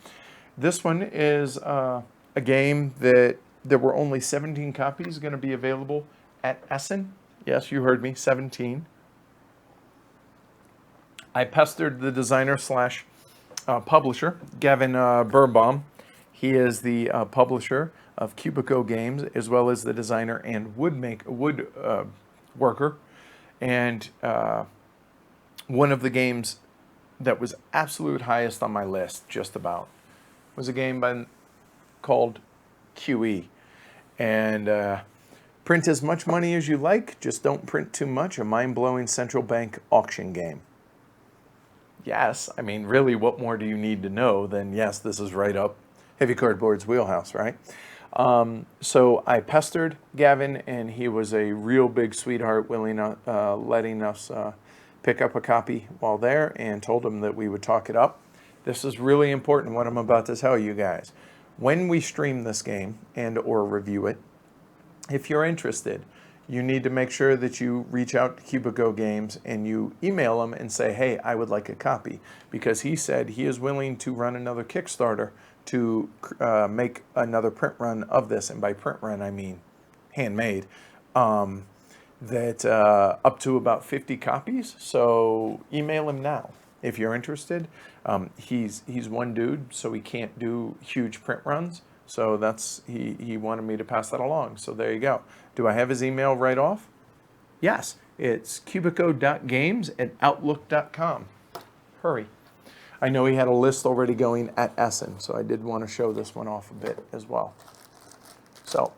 This one is a game that there were only 17 copies going to be available at Essen. Yes, you heard me, 17. I pestered the designer slash publisher, Gavin Birnbaum. He is the publisher of Cubico Games, as well as the designer and woodworker. And one of the games that was absolute highest on my list, just about, was a game called QE. And print as much money as you like, just don't print too much. A mind-blowing central bank auction game. Yes, I mean, really, what more do you need to know than, yes, this is right up Heavy Cardboard's wheelhouse, right? So I pestered Gavin, and he was a real big sweetheart, letting us pick up a copy while there, and told him that we would talk it up. This is really important, what I'm about to tell you guys. When we stream this game and or review it, if you're interested, you need to make sure that you reach out to Cubico Games and you email them and say, hey, I would like a copy. Because he said he is willing to run another Kickstarter to make another print run of this. And by print run, I mean handmade. That up to about 50 copies. So email him now if you're interested. He's one dude, so he can't do huge print runs. So that's he wanted me to pass that along. So there you go. Do I have his email right off? Yes. It's cubico.games@outlook.com. Hurry. I know he had a list already going at Essen, so I did want to show this one off a bit as well. So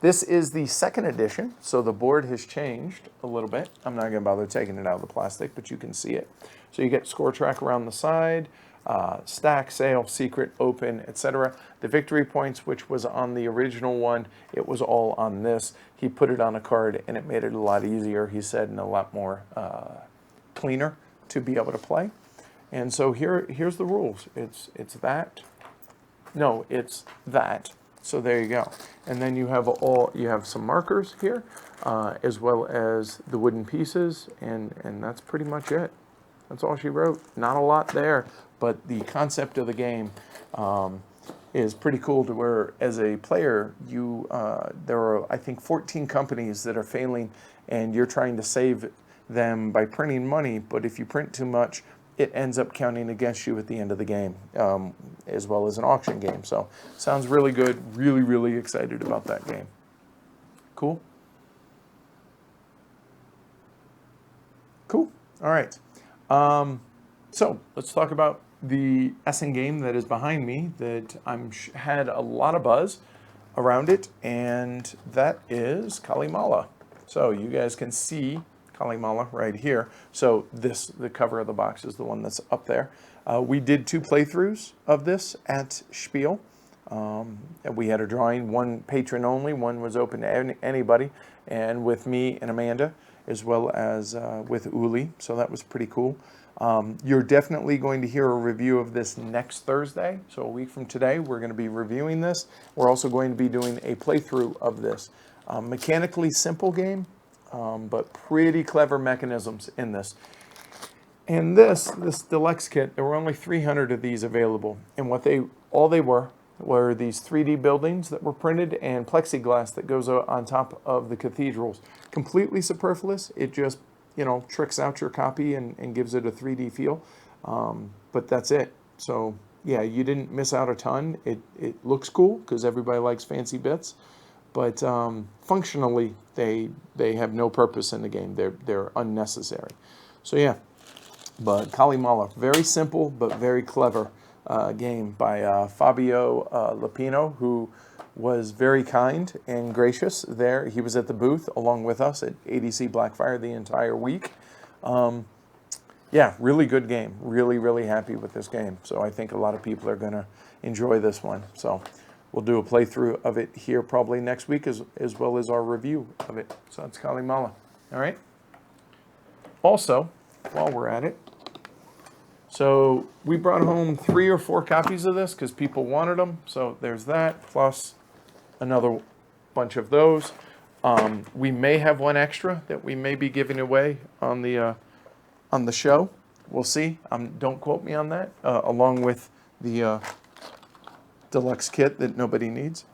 this is the second edition, so the board has changed a little bit. I'm not going to bother taking it out of the plastic, but you can see it. So you get score track around the side, stack, sale, secret, open, etc. The victory points, which was on the original one, it was all on this. He put it on a card, and it made it a lot easier, he said, and a lot more cleaner to be able to play. And so here's the rules. It's that. No, it's that. So there you go. And then you have some markers here, as well as the wooden pieces, and that's pretty much it. That's all she wrote. Not a lot there, but the concept of the game is pretty cool to where, as a player, there are, I think, 14 companies that are failing, and you're trying to save them by printing money, but if you print too much, it ends up counting against you at the end of the game, as well as an auction game. So, sounds really good. Really, really excited about that game. Cool? Cool. All right. So, let's talk about the Essen game that is behind me that had a lot of buzz around it, and that is Kalimala. So, you guys can see Kalimala right here. So the cover of the box is the one that's up there. We did 2 playthroughs of this at Spiel. We had a drawing, one patron only, one was open to anybody, and with me and Amanda, as well as with Uli, so that was pretty cool. You're definitely going to hear a review of this next Thursday, so a week from today, we're going to be reviewing this. We're also going to be doing a playthrough of this. Mechanically simple game, but pretty clever mechanisms in this. And this deluxe kit, there were only 300 of these available. And all they were these 3D buildings that were printed and plexiglass that goes on top of the cathedrals. Completely superfluous. It just, tricks out your copy and gives it a 3D feel. But that's it. So, yeah, you didn't miss out a ton. It looks cool because everybody likes fancy bits. But functionally, they have no purpose in the game. They're unnecessary. So yeah, but Kalimala, very simple but very clever game by Fabio Lupino, who was very kind and gracious there. He was at the booth along with us at ADC Blackfire the entire week. Yeah, really good game. Really, really happy with this game. So I think a lot of people are going to enjoy this one. So we'll do a playthrough of it here probably next week as well as our review of it. So that's Kalimala. All right. Also, while we're at it, so we brought home 3 or 4 copies of this because people wanted them. So there's that, plus another bunch of those. We may have one extra that we may be giving away on the show. We'll see. Don't quote me on that. Along with the deluxe kit that nobody needs.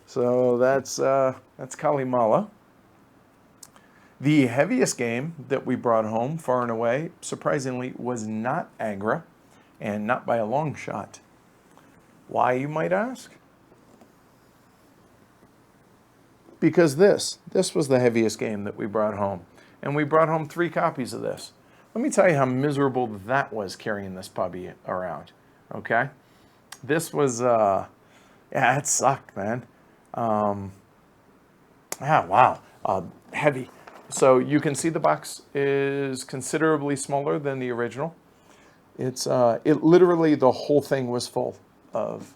So that's Kalimala. The heaviest game that we brought home, far and away, surprisingly, was not Agra, and not by a long shot. Why, you might ask? Because this was the heaviest game that we brought home, and we brought home 3 copies of this. Let me tell you how miserable that was carrying this puppy around, okay? This was, yeah, it sucked, man. Wow, heavy. So you can see the box is considerably smaller than the original. It literally, the whole thing was full of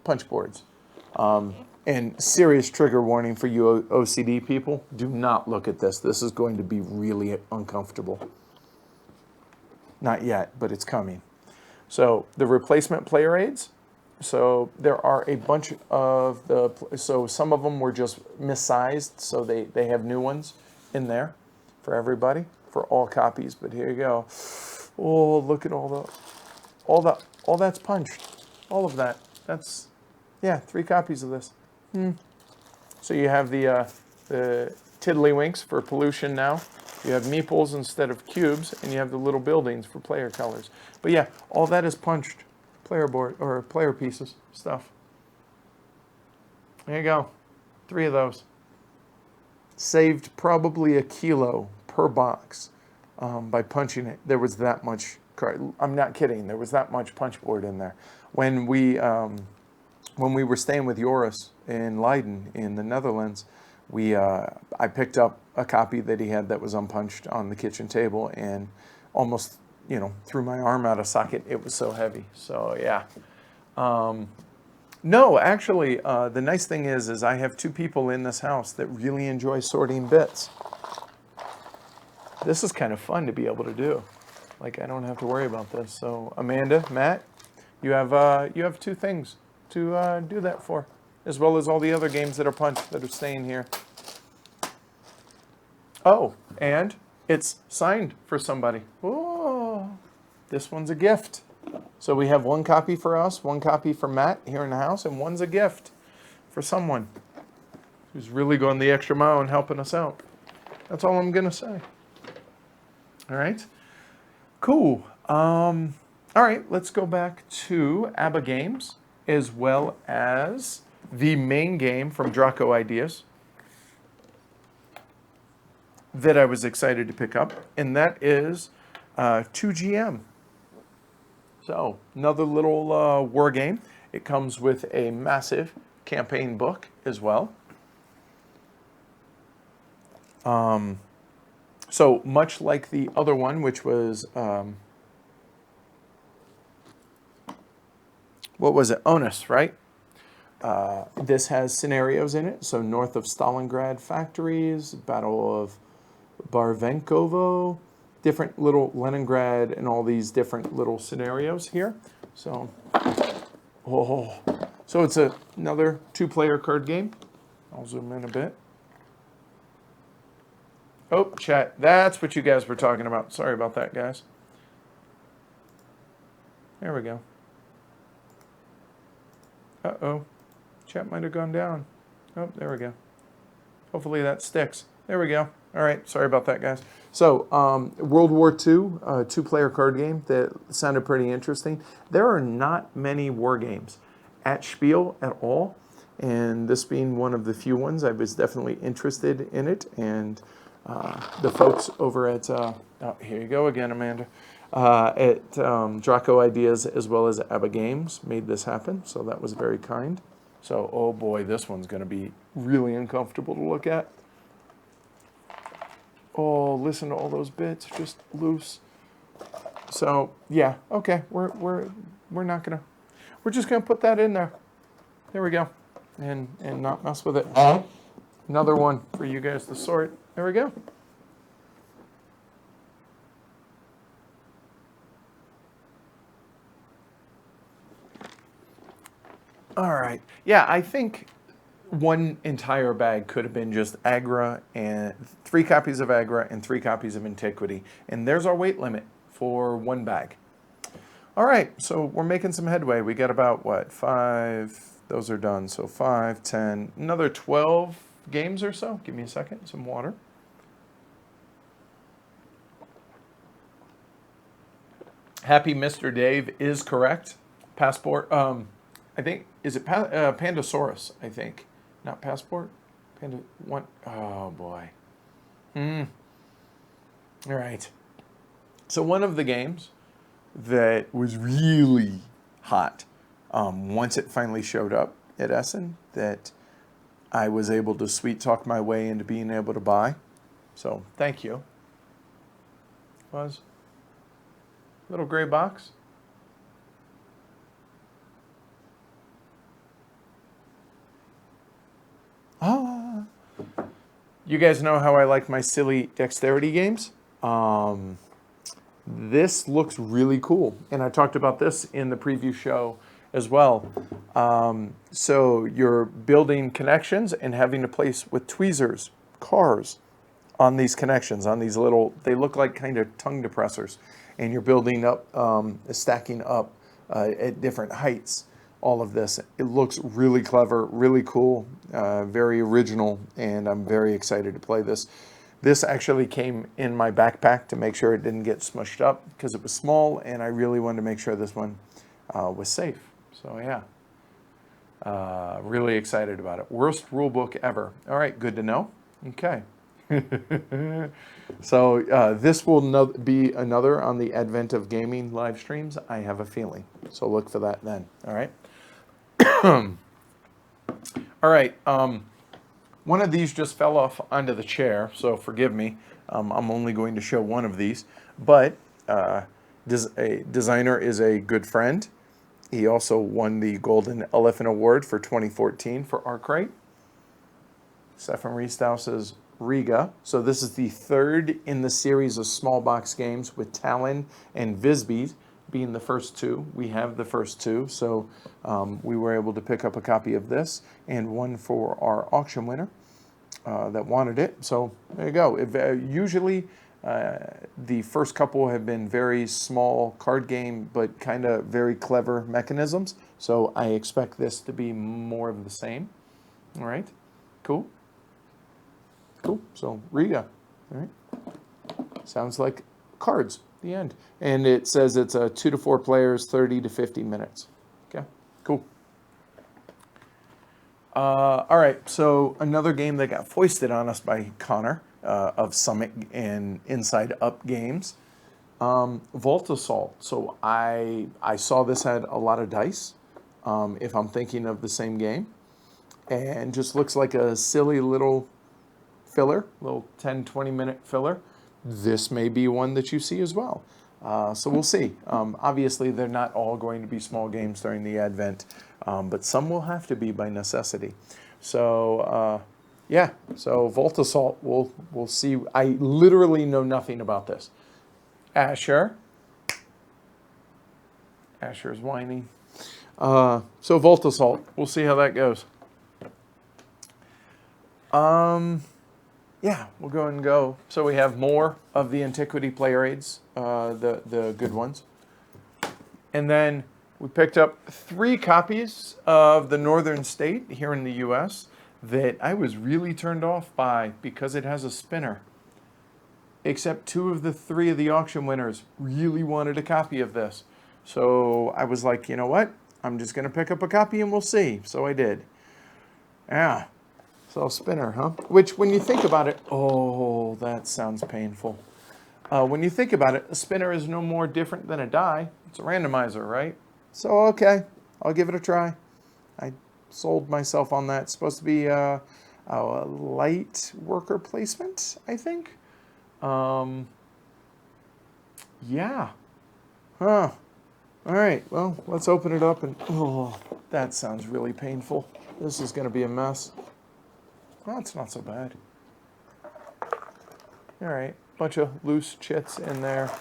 punch boards. And serious trigger warning for you OCD people, do not look at this. This is going to be really uncomfortable. Not yet, but it's coming. So the replacement player aids. So there are a bunch of so some of them were just missized, so they have new ones in there for everybody, for all copies. But here you go. Oh, look at all that's punched. All of that. That's, yeah, 3 copies of this. So you have the tiddlywinks for pollution now. You have meeples instead of cubes, and you have the little buildings for player colors. But yeah, all that is punched player board or player pieces stuff. There you go. 3 of those. Saved probably a kilo per box by punching it. There was that much. I'm not kidding. There was that much punch board in there. When we were staying with Joris in Leiden in the Netherlands, I picked up a copy that he had that was unpunched on the kitchen table and almost, threw my arm out of socket. It was so heavy. So yeah. No, actually, the nice thing is I have 2 people in this house that really enjoy sorting bits. This is kind of fun to be able to do. Like, I don't have to worry about this. So Amanda, Matt, you have 2 things to do that for, as well as all the other games that are punched that are staying here. Oh, and it's signed for somebody. Oh, this one's a gift. So we have one copy for us, one copy for Matt here in the house, and one's a gift for someone who's really going the extra mile and helping us out. That's all I'm going to say. All right. Cool. All right, let's go back to ABBA games, as well as the main game from Draco Ideas that I was excited to pick up, and that is 2GM. So, another little war game. It comes with a massive campaign book as well. So, much like the other one, which was, what was it? Onus, right? This has scenarios in it. So, north of Stalingrad factories, Battle of Barvenkovo, different little Leningrad, and all these different little scenarios here. So, so it's another 2-player card game. I'll zoom in a bit. Oh, chat, that's what you guys were talking about. Sorry about that, guys. There we go. Uh-oh. Chat might have gone down. Oh, there we go. Hopefully that sticks. There we go. All right, sorry about that, guys. So, World War II, 2-player card game that sounded pretty interesting. There are not many war games at Spiel at all, and this being one of the few ones, I was definitely interested in it. And the folks over at, oh, here you go again, Amanda, at Draco Ideas as well as ABBA Games made this happen, so that was very kind. So, oh boy, this one's going to be really uncomfortable to look at. Oh, listen to all those bits just loose. So yeah, okay, we're not gonna, we're just gonna put that in there. There we go, and not mess with it. Another one for you guys to sort. There we go. All right. Yeah, I think one entire bag could have been just Agra and 3 copies of Agra and 3 copies of Antiquity. And there's our weight limit for one bag. All right, so we're making some headway. We got about, what, 5, those are done. So 5, 10, another 12 games or so. Give me a second, some water. Happy Mr. Dave is correct. Passport, I think, is it Pandasaurus, I think. Not Passport? Panda, one, oh boy. All right. So one of the games that was really hot once it finally showed up at Essen that I was able to sweet talk my way into being able to buy. So thank you. Was little gray box. Ah, you guys know how I like my silly dexterity games. This looks really cool, and I talked about this in the preview show as well. So you're building connections and having to place with tweezers, cars on these connections, on these little, they look like kind of tongue depressors, and you're building up, stacking up at different heights. All of this. It looks really clever, really cool, very original, and I'm very excited to play this. This actually came in my backpack to make sure it didn't get smushed up because it was small, and I really wanted to make sure this one was safe. So yeah, really excited about it. Worst rule book ever. All right, good to know. Okay. So this will be another on the advent of gaming live streams, I have a feeling. So look for that then. All right. All right. One of these just fell off onto the chair, so forgive me. I'm only going to show one of these, but a designer is a good friend. He also won the Golden Elephant Award for 2014 for Arkwright. Stefan Riestaus's Riga. So this is the third in the series of small box games with Talon and Visby being the first two. We have the first two, so we were able to pick up a copy of this and one for our auction winner that wanted it. So there you go. Usually the first couple have been very small card game, but kind of very clever mechanisms. So I expect this to be more of the same. All right, cool. Cool, so Riga, all right. Sounds like cards, the end. And it says it's 2 to 4 players, 30 to 50 minutes. Okay, cool. All right, so another game that got foisted on us by Connor of Summit and Inside Up Games, Vault Assault. So I saw this had a lot of dice, if I'm thinking of the same game, and just looks like a silly little filler, little 10, 20-minute filler. This may be one that you see as well. So we'll see. Obviously, they're not all going to be small games during the Advent, but some will have to be by necessity. So, yeah, so Vault Assault, we'll see. I literally know nothing about this. Asher's whining. So Vault Assault, we'll see how that goes. Yeah, we'll go and go. So we have more of the Antiquity player aids, the good ones. And then we picked up 3 copies of the Northern State here in the U.S. that I was really turned off by because it has a spinner. Except 2 of the 3 of the auction winners really wanted a copy of this. So I was like, you know what? I'm just going to pick up a copy and we'll see. So I did. Yeah. So spinner, huh? Which, when you think about it, oh, that sounds painful. When you think about it, a spinner is no more different than a die. It's a randomizer, right? So, okay, I'll give it a try. I sold myself on that. It's supposed to be a light worker placement, I think. Yeah. Huh. All right, well, let's open it up and, oh, that sounds really painful. This is going to be a mess. Well, it's not so bad. All right, bunch of loose chits in there.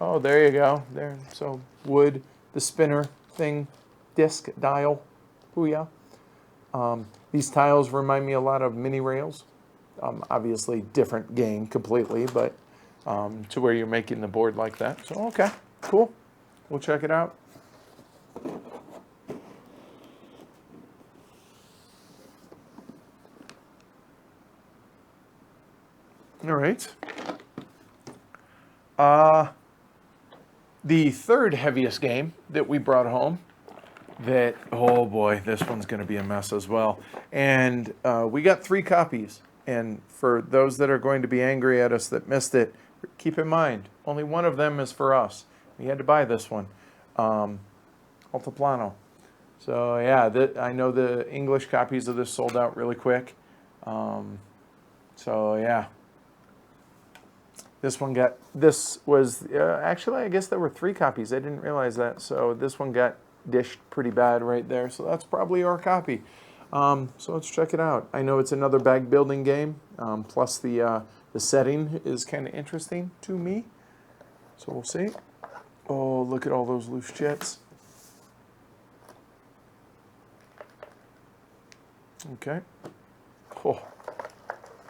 Oh, there you go. There, so wood, the spinner thing, disc, dial, booyah. These tiles remind me a lot of mini rails. Obviously, different game completely, but to where you're making the board like that. So, okay, cool. We'll check it out. All right. The third heaviest game that we brought home that, oh boy, this one's going to be a mess as well. And we got 3 copies. And for those that are going to be angry at us that missed it, keep in mind, only one of them is for us. We had to buy this one, Altiplano. So yeah, I know the English copies of this sold out really quick. So yeah. This was, actually, I guess there were 3 copies. I didn't realize that. So this one got dished pretty bad right there. So that's probably our copy. So let's check it out. I know it's another bag building game. Plus the setting is kind of interesting to me. So we'll see. Oh, look at all those loose chits. Okay.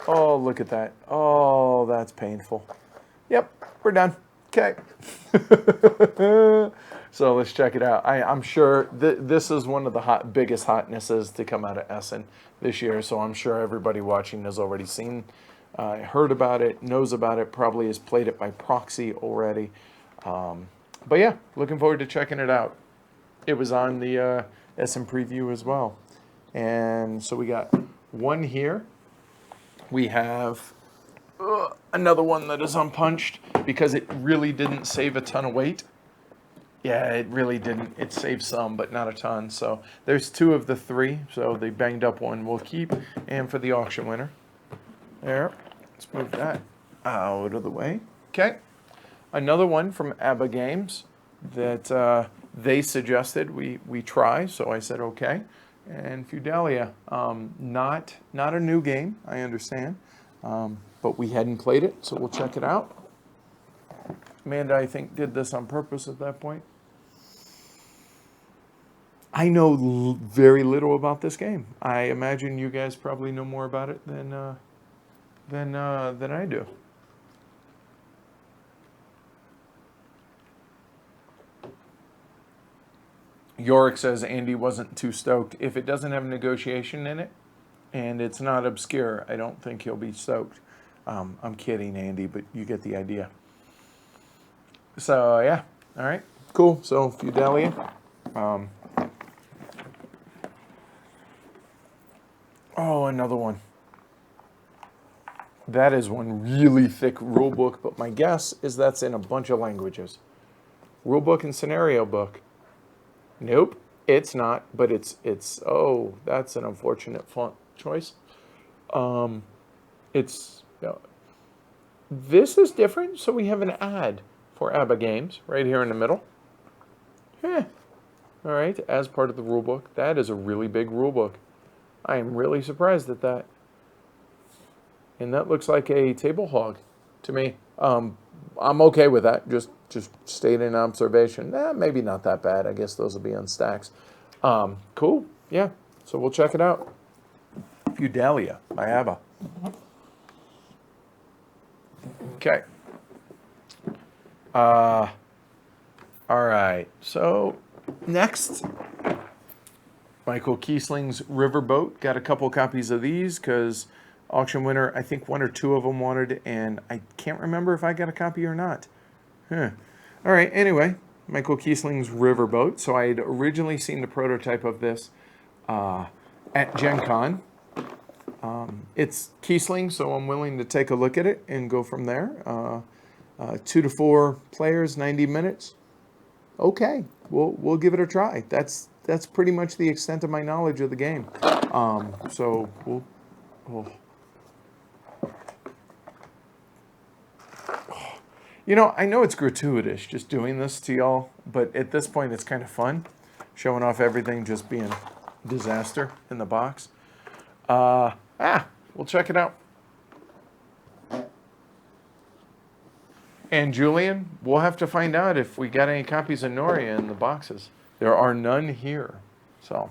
Oh, look at that. Oh, that's painful. Yep, we're done. Okay. So let's check it out. I'm sure this is one of the biggest hotnesses to come out of Essen this year. So I'm sure everybody watching has already seen, heard about it, knows about it, probably has played it by proxy already. But yeah, looking forward to checking it out. It was on the Essen preview as well. And so we got one here. We have another one that is unpunched because it really didn't save a ton of weight. Yeah, it really didn't. It saved some, but not a ton. So there's 2 of the 3. So the banged up one we'll keep. And for the auction winner. There. Let's move that out of the way. Okay. Another one from ABBA Games that they suggested we try. So I said, okay. And Fidellia, not a new game, I understand, but we hadn't played it, so we'll check it out. Amanda, I think, did this on purpose at that point. I know very little about this game. I imagine you guys probably know more about it than I do. Yorick says Andy wasn't too stoked. If it doesn't have negotiation in it and it's not obscure, I don't think he'll be stoked. I'm kidding, Andy, but you get the idea. So, yeah. All right. Cool. So, Fidellia. Oh, another one. That is one really thick rule book, but my guess is that's in a bunch of languages. Rule book and scenario book. Nope, it's not, but it's oh, that's an unfortunate font choice. This is different, so we have an ad for ABBA games right here in the middle. All right, as part of the rule book. That is a really big rule book. I am really surprised at that. And that looks like a table hog to me. I'm okay with that. Just state an observation. Maybe not that bad. I guess those will be on stacks. Cool. Yeah. So we'll check it out. Fidellia by ABBA. Okay. All right. So next, Michael Kiesling's Riverboat. Got a couple copies of these because auction winner, I think one or two of them wanted, and I can't remember if I got a copy or not. All right, anyway, Michael Kiesling's Riverboat. So I had originally seen the prototype of this at Gen Con. It's Kiesling, so I'm willing to take a look at it and go from there. 2 to 4 players, 90 minutes. Okay, we'll give it a try. That's pretty much the extent of my knowledge of the game. So we'll You know, I know it's gratuitous just doing this to y'all, but at this point it's kind of fun, showing off everything just being disaster in the box. We'll check it out. And Julian, we'll have to find out if we got any copies of Noria in the boxes. There are none here. So,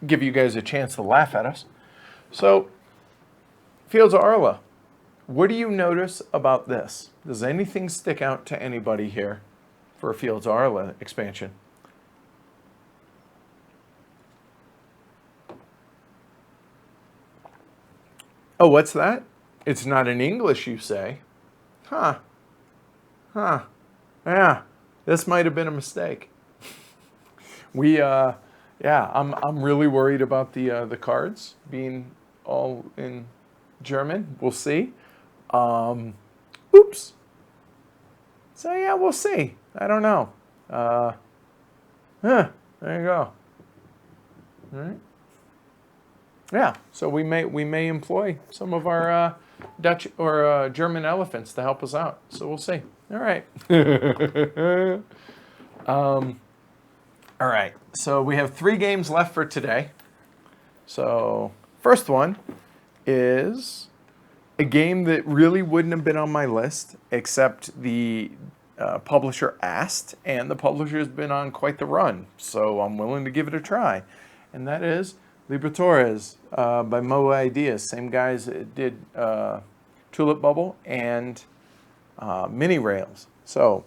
give you guys a chance to laugh at us. So, Fields of Arle, what do you notice about this? Does anything stick out to anybody here for a Fields of Arle expansion? Oh, what's that? It's not in English, you say? Yeah, this might have been a mistake. I'm really worried about the cards being all in German. We'll see. Oops. So yeah, we'll see. I don't know. There you go. All right. Yeah. So we may employ some of our Dutch or German elephants to help us out. So we'll see. All right. All right. So we have 3 games left for today. So first one is a game that really wouldn't have been on my list, except the publisher asked, and the publisher's been on quite the run, so I'm willing to give it a try. And that is Liberatores by Mo Ideas. Same guys that did Tulip Bubble and Mini Rails. So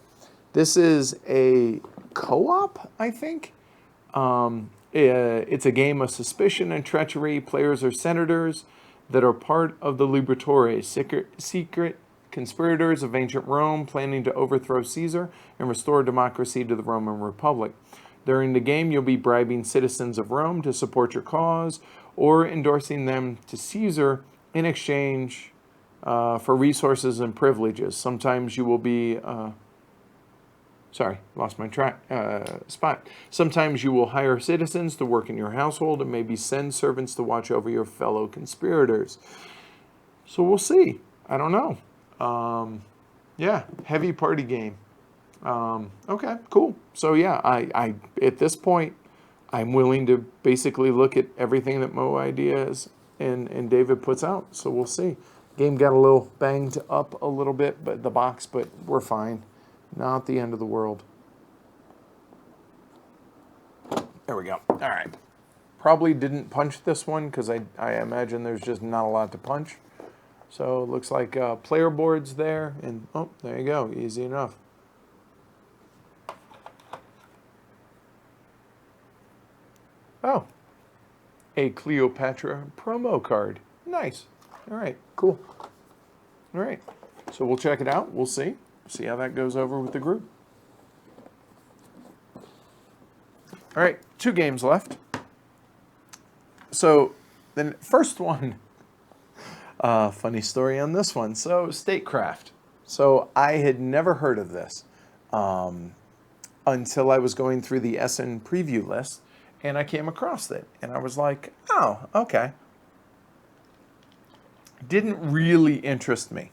this is a co-op, I think. It's a game of suspicion and treachery. Players are senators that are part of the Liberatores, secret conspirators of ancient Rome planning to overthrow Caesar and restore democracy to the Roman Republic. During the game, you'll be bribing citizens of Rome to support your cause or endorsing them to Caesar in exchange for resources and privileges. Sometimes you will be... Sorry, lost my spot. Sometimes you will hire citizens to work in your household and maybe send servants to watch over your fellow conspirators. So we'll see. I don't know. Yeah, heavy party game. Okay, cool. So yeah, I at this point, I'm willing to basically look at everything that Mo Ideas and David puts out. So we'll see. Game got a little banged up a little bit, but we're fine. Not the end of the world. There we go. All right. Probably didn't punch this one because I imagine there's just not a lot to punch. So it looks like player boards there. And, oh, there you go. Easy enough. Oh, a Cleopatra promo card. Nice. All right, cool. All right, so we'll check it out. We'll see how that goes over with the group. All right, 2 games left. So the first one, funny story on this one. So Statecraft. So I had never heard of this until I was going through the Essen preview list. And I came across it, and I was like, oh, okay. Didn't really interest me.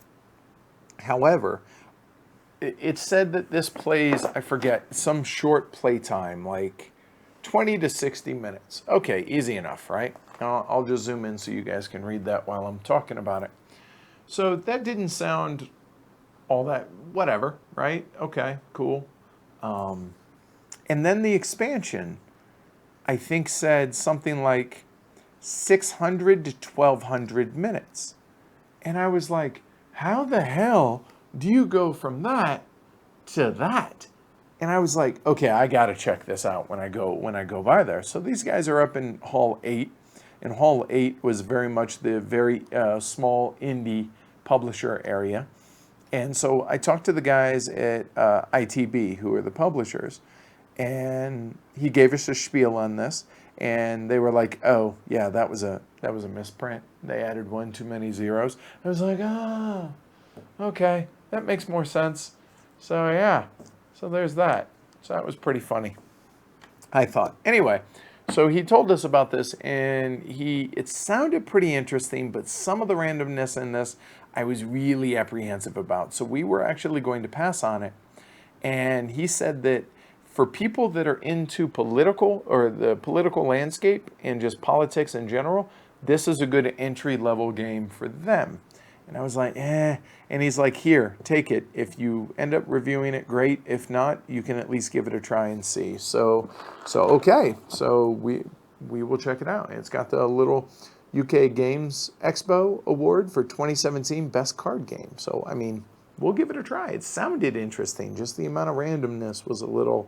However, it said that this plays, I forget, some short playtime, like 20 to 60 minutes. Okay, easy enough, right? I'll just zoom in so you guys can read that while I'm talking about it. So that didn't sound all that, whatever, right? Okay, cool. And then the expansion, I think, said something like 600 to 1,200 minutes. And I was like, how the hell do you go from that to that? And I was like, okay, I got to check this out when I go by there. So these guys are up in Hall 8. And Hall 8 was very much the very small indie publisher area. And so I talked to the guys at ITB, who are the publishers, and he gave us a spiel on this, and they were like, "Oh, yeah, that was a misprint. They added one too many zeros." I was like, "Ah, okay, that makes more sense." So yeah, so there's that. So that was pretty funny, I thought. Anyway, so he told us about this, and it sounded pretty interesting, but some of the randomness in this I was really apprehensive about. So we were actually going to pass on it, and he said that for people that are into political or the political landscape and just politics in general, this is a good entry-level game for them. And I was like, eh. And he's like, here, take it. If you end up reviewing it, great. If not, you can at least give it a try and see. So okay. So we will check it out. It's got the little UK Games Expo Award for 2017 Best Card Game. So, I mean, we'll give it a try. It sounded interesting. Just the amount of randomness was a little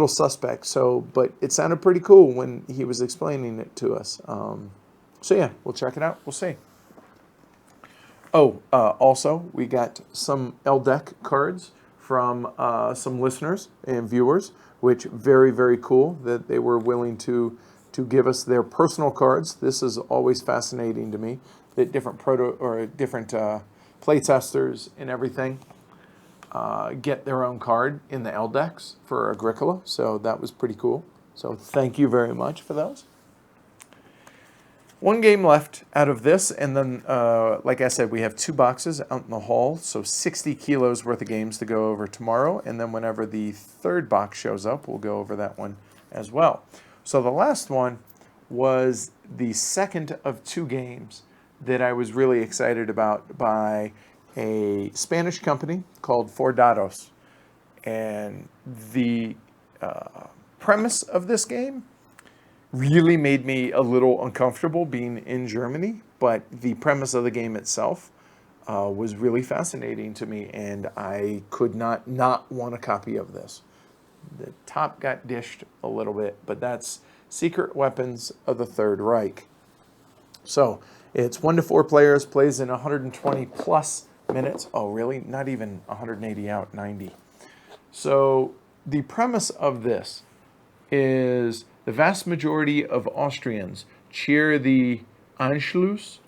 suspect. So, but it sounded pretty cool when he was explaining it to us. So yeah, we'll check it out. We'll see. Oh, also, we got some LDEC cards from some listeners and viewers, which very, very cool that they were willing to give us their personal cards. This is always fascinating to me, that different playtesters and everything get their own card in the LDECs for Agricola. So that was pretty cool. So thank you very much for those. One game left out of this, and then, like I said, we have 2 boxes out in the hall, so 60 kilos worth of games to go over tomorrow, and then whenever the 3rd box shows up, we'll go over that one as well. So the last one was the second of 2 games that I was really excited about by a Spanish company called Four Dados. And the premise of this game really made me a little uncomfortable being in Germany, but the premise of the game itself was really fascinating to me, and I could not want a copy of this. The top got dished a little bit, but that's Secret Weapons of the Third Reich. So it's 1 to 4 players, plays in 120 plus minutes. Oh, really? Not even 180 out, 90. So the premise of this is the vast majority of Austrians cheer the Anschluss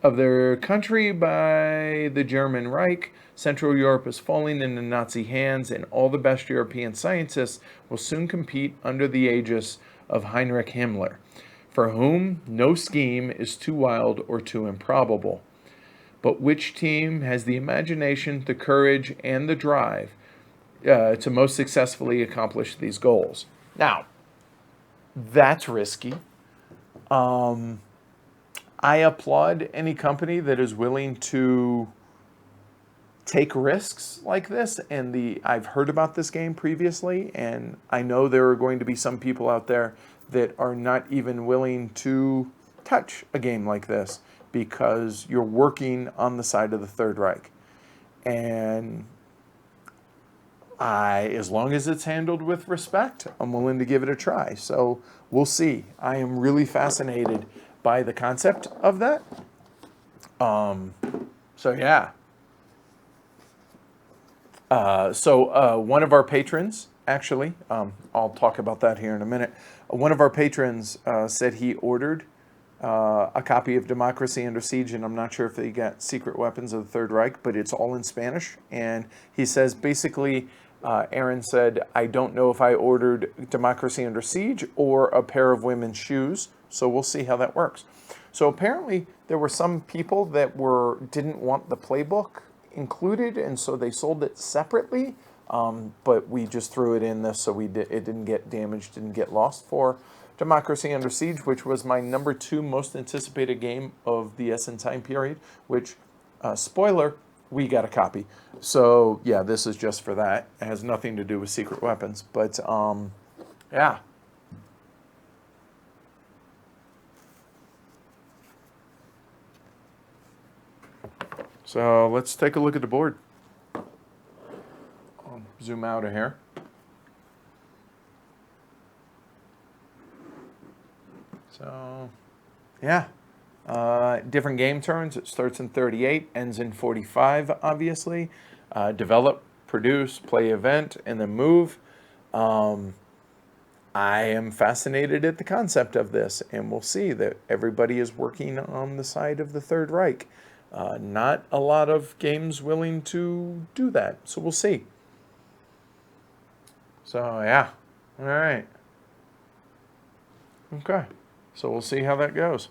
of their country by the German Reich. Central Europe is falling into Nazi hands, and all the best European scientists will soon compete under the aegis of Heinrich Himmler, for whom no scheme is too wild or too improbable. But which team has the imagination, the courage, and the drive to most successfully accomplish these goals? Now, that's risky. I applaud any company that is willing to take risks like this, and I've heard about this game previously, and I know there are going to be some people out there that are not even willing to touch a game like this because you're working on the side of the Third Reich. And as long as it's handled with respect, I'm willing to give it a try. So we'll see. I am really fascinated by the concept of that. So yeah. One of our patrons, actually, I'll talk about that here in a minute. One of our patrons said he ordered a copy of Democracy Under Siege, and I'm not sure if they got Secret Weapons of the Third Reich, but it's all in Spanish. And he says, basically, Aaron said, I don't know if I ordered Democracy Under Siege or a pair of women's shoes, so we'll see how that works. So apparently there were some people that didn't want the playbook included, and so they sold it separately, but we just threw it in this so it didn't get damaged, didn't get lost for Democracy Under Siege, which was my number 2 most anticipated game of the Essen time period, which, spoiler, we got a copy. So yeah, this is just for that. It has nothing to do with Secret Weapons, but yeah. So let's take a look at the board. I'll zoom out of here. So, yeah. Different game turns. It starts in 38, ends in 45, obviously. Develop, produce, play event, and then move. I am fascinated at the concept of this, and we'll see that everybody is working on the side of the Third Reich. Not a lot of games willing to do that, so we'll see. So, yeah. All right. Okay. So we'll see how that goes.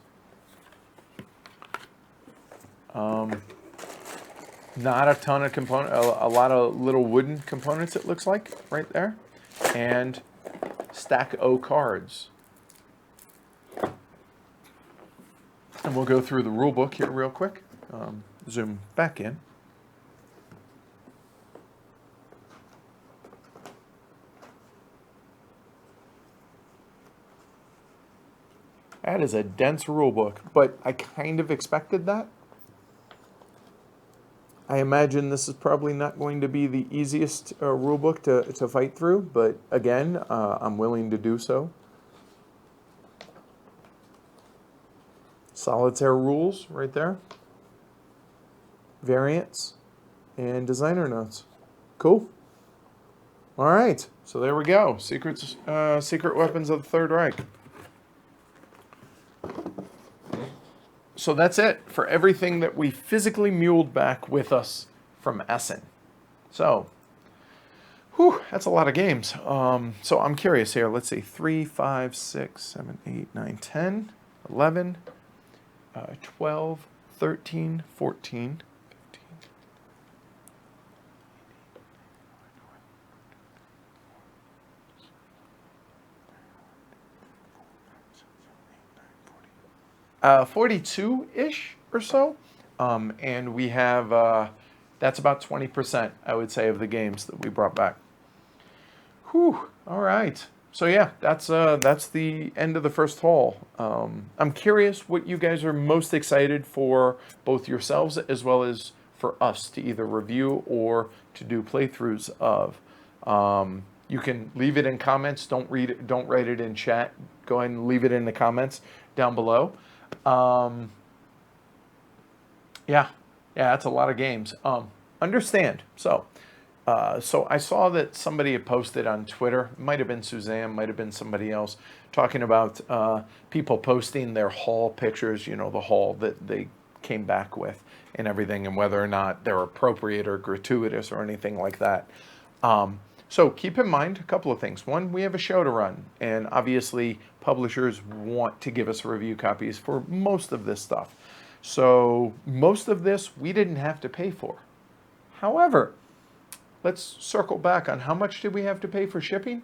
Not a ton of components, a lot of little wooden components, it looks like, right there. And stack O cards. And we'll go through the rule book here real quick. Zoom back in. That is a dense rule book, but I kind of expected that. I imagine this is probably not going to be the easiest rule book to fight through, but again, I'm willing to do so. Solitaire rules right there. Variants and designer notes. Cool. All right, so there we go. Secret Weapons of the Third Reich. So that's it for everything that we physically muled back with us from Essen. So, that's a lot of games. So I'm curious here. Let's see. 3, 5, 6, 7, 8, 9, 10, 11, 12, 13, 14, 15. Uh, 42-ish or so, and we have, that's about 20%, I would say, of the games that we brought back. Whew, all right. So yeah, that's the end of the first haul. I'm curious what you guys are most excited for, both yourselves as well as for us to either review or to do playthroughs of. You can leave it in comments. Don't write it in chat. Go ahead and leave it in the comments down below. Yeah, that's a lot of games. Understand. So I saw that somebody had posted on Twitter, might have been Suzanne, might have been somebody else, talking about people posting their haul pictures, you know, the haul that they came back with and everything, and whether or not they're appropriate or gratuitous or anything like that. So keep in mind a couple of things. One, we have a show to run, and obviously publishers want to give us review copies for most of this stuff. So most of this we didn't have to pay for. However, let's circle back on how much did we have to pay for shipping?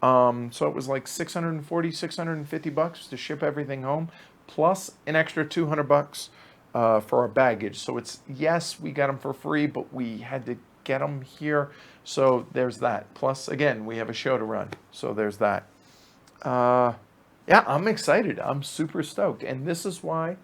So it was like $640, $650 to ship everything home, plus an extra $200 for our baggage. So it's, yes, we got them for free, but we had to get them here. So there's that. Plus, again, we have a show to run. So there's that. Yeah, I'm excited. I'm super stoked. And this is why,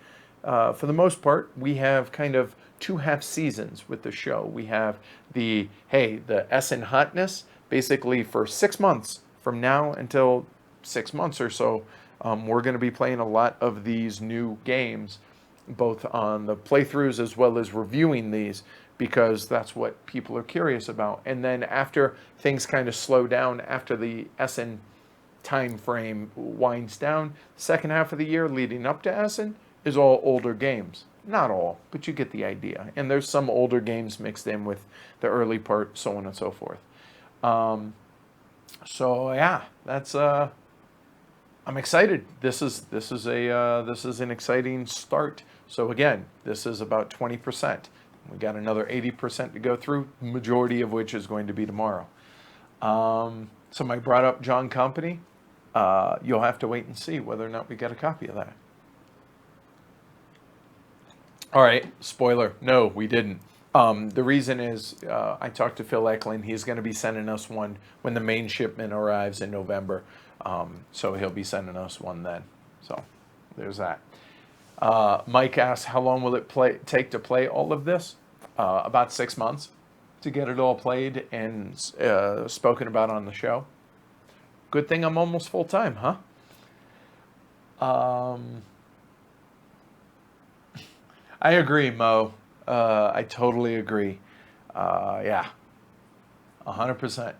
for the most part, we have kind of 2 half seasons with the show. We have the Essen hotness, basically for 6 months from now until 6 months or so. We're going to be playing a lot of these new games, both on the playthroughs as well as reviewing these, because that's what people are curious about. And then after things kind of slow down, after the Essen time frame winds down, the second half of the year leading up to Essen is all older games. Not all, but you get the idea. And there's some older games mixed in with the early part, so on and so forth. So yeah, that's I'm excited. This is an exciting start. So again, this is about 20%. We got another 80% to go through, majority of which is going to be tomorrow. Somebody brought up John Company. You'll have to wait and see whether or not we get a copy of that. All right, spoiler. No, we didn't. The reason is I talked to Phil Eklund. He's going to be sending us one when the main shipment arrives in November. So he'll be sending us one then. So there's that. Mike asks, how long will it take to play all of this? About 6 months to get it all played and spoken about on the show. Good thing I'm almost full time, huh? I agree, Mo. I totally agree. Yeah, 100%.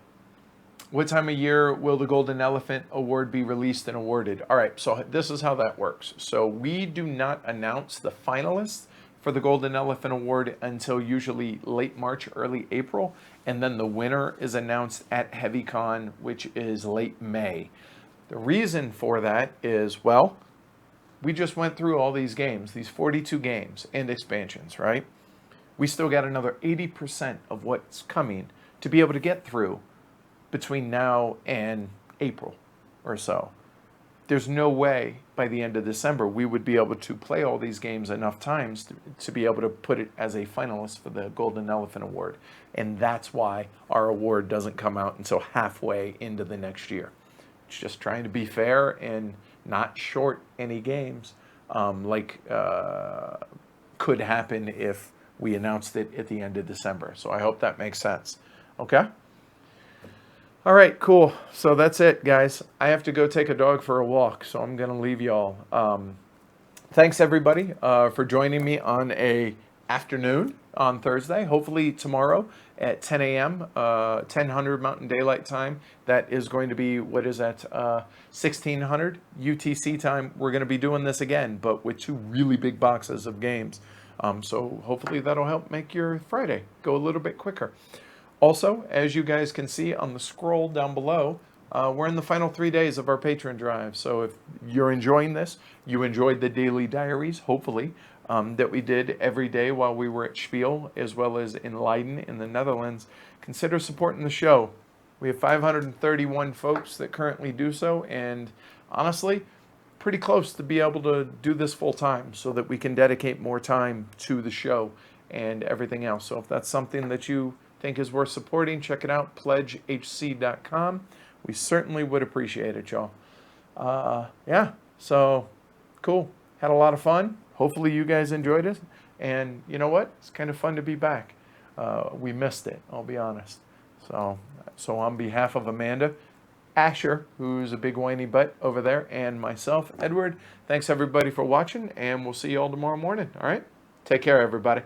What time of year will the Golden Elephant Award be released and awarded? All right, so this is how that works. So we do not announce the finalists for the Golden Elephant Award until usually late March, early April, and then the winner is announced at HeavyCon, which is late May. The reason for that is, well, we just went through all these games, these 42 games and expansions, right? We still got another 80% of what's coming to be able to get through between now and April or so. There's no way by the end of December we would be able to play all these games enough times to be able to put it as a finalist for the Golden Elephant Award. And that's why our award doesn't come out until halfway into the next year. It's just trying to be fair and not short any games like could happen if we announced it at the end of December. So I hope that makes sense. Okay? All right, cool. So that's it, guys. I have to go take a dog for a walk, so I'm going to leave y'all. Thanks, everybody, for joining me on a afternoon on Thursday. Hopefully tomorrow at 10 a.m., 1000 Mountain Daylight Time. That is going to be, what is that, 1600 UTC time. We're going to be doing this again, but with 2 really big boxes of games. So hopefully that'll help make your Friday go a little bit quicker. Also, as you guys can see on the scroll down below, we're in the final 3 days of our patron drive. So if you're enjoying this, you enjoyed the daily diaries, hopefully, that we did every day while we were at Spiel, as well as in Leiden in the Netherlands, consider supporting the show. We have 531 folks that currently do so, and honestly, pretty close to be able to do this full time so that we can dedicate more time to the show and everything else. So if that's something that you think is worth supporting, check it out, pledgehc.com. We certainly would appreciate it, y'all. Yeah, so cool. Had a lot of fun. Hopefully you guys enjoyed it. And you know what? It's kind of fun to be back. We missed it, I'll be honest. So on behalf of Amanda, Asher, who's a big whiny butt over there, and myself, Edward, thanks everybody for watching, and we'll see you all tomorrow morning, all right? Take care, everybody.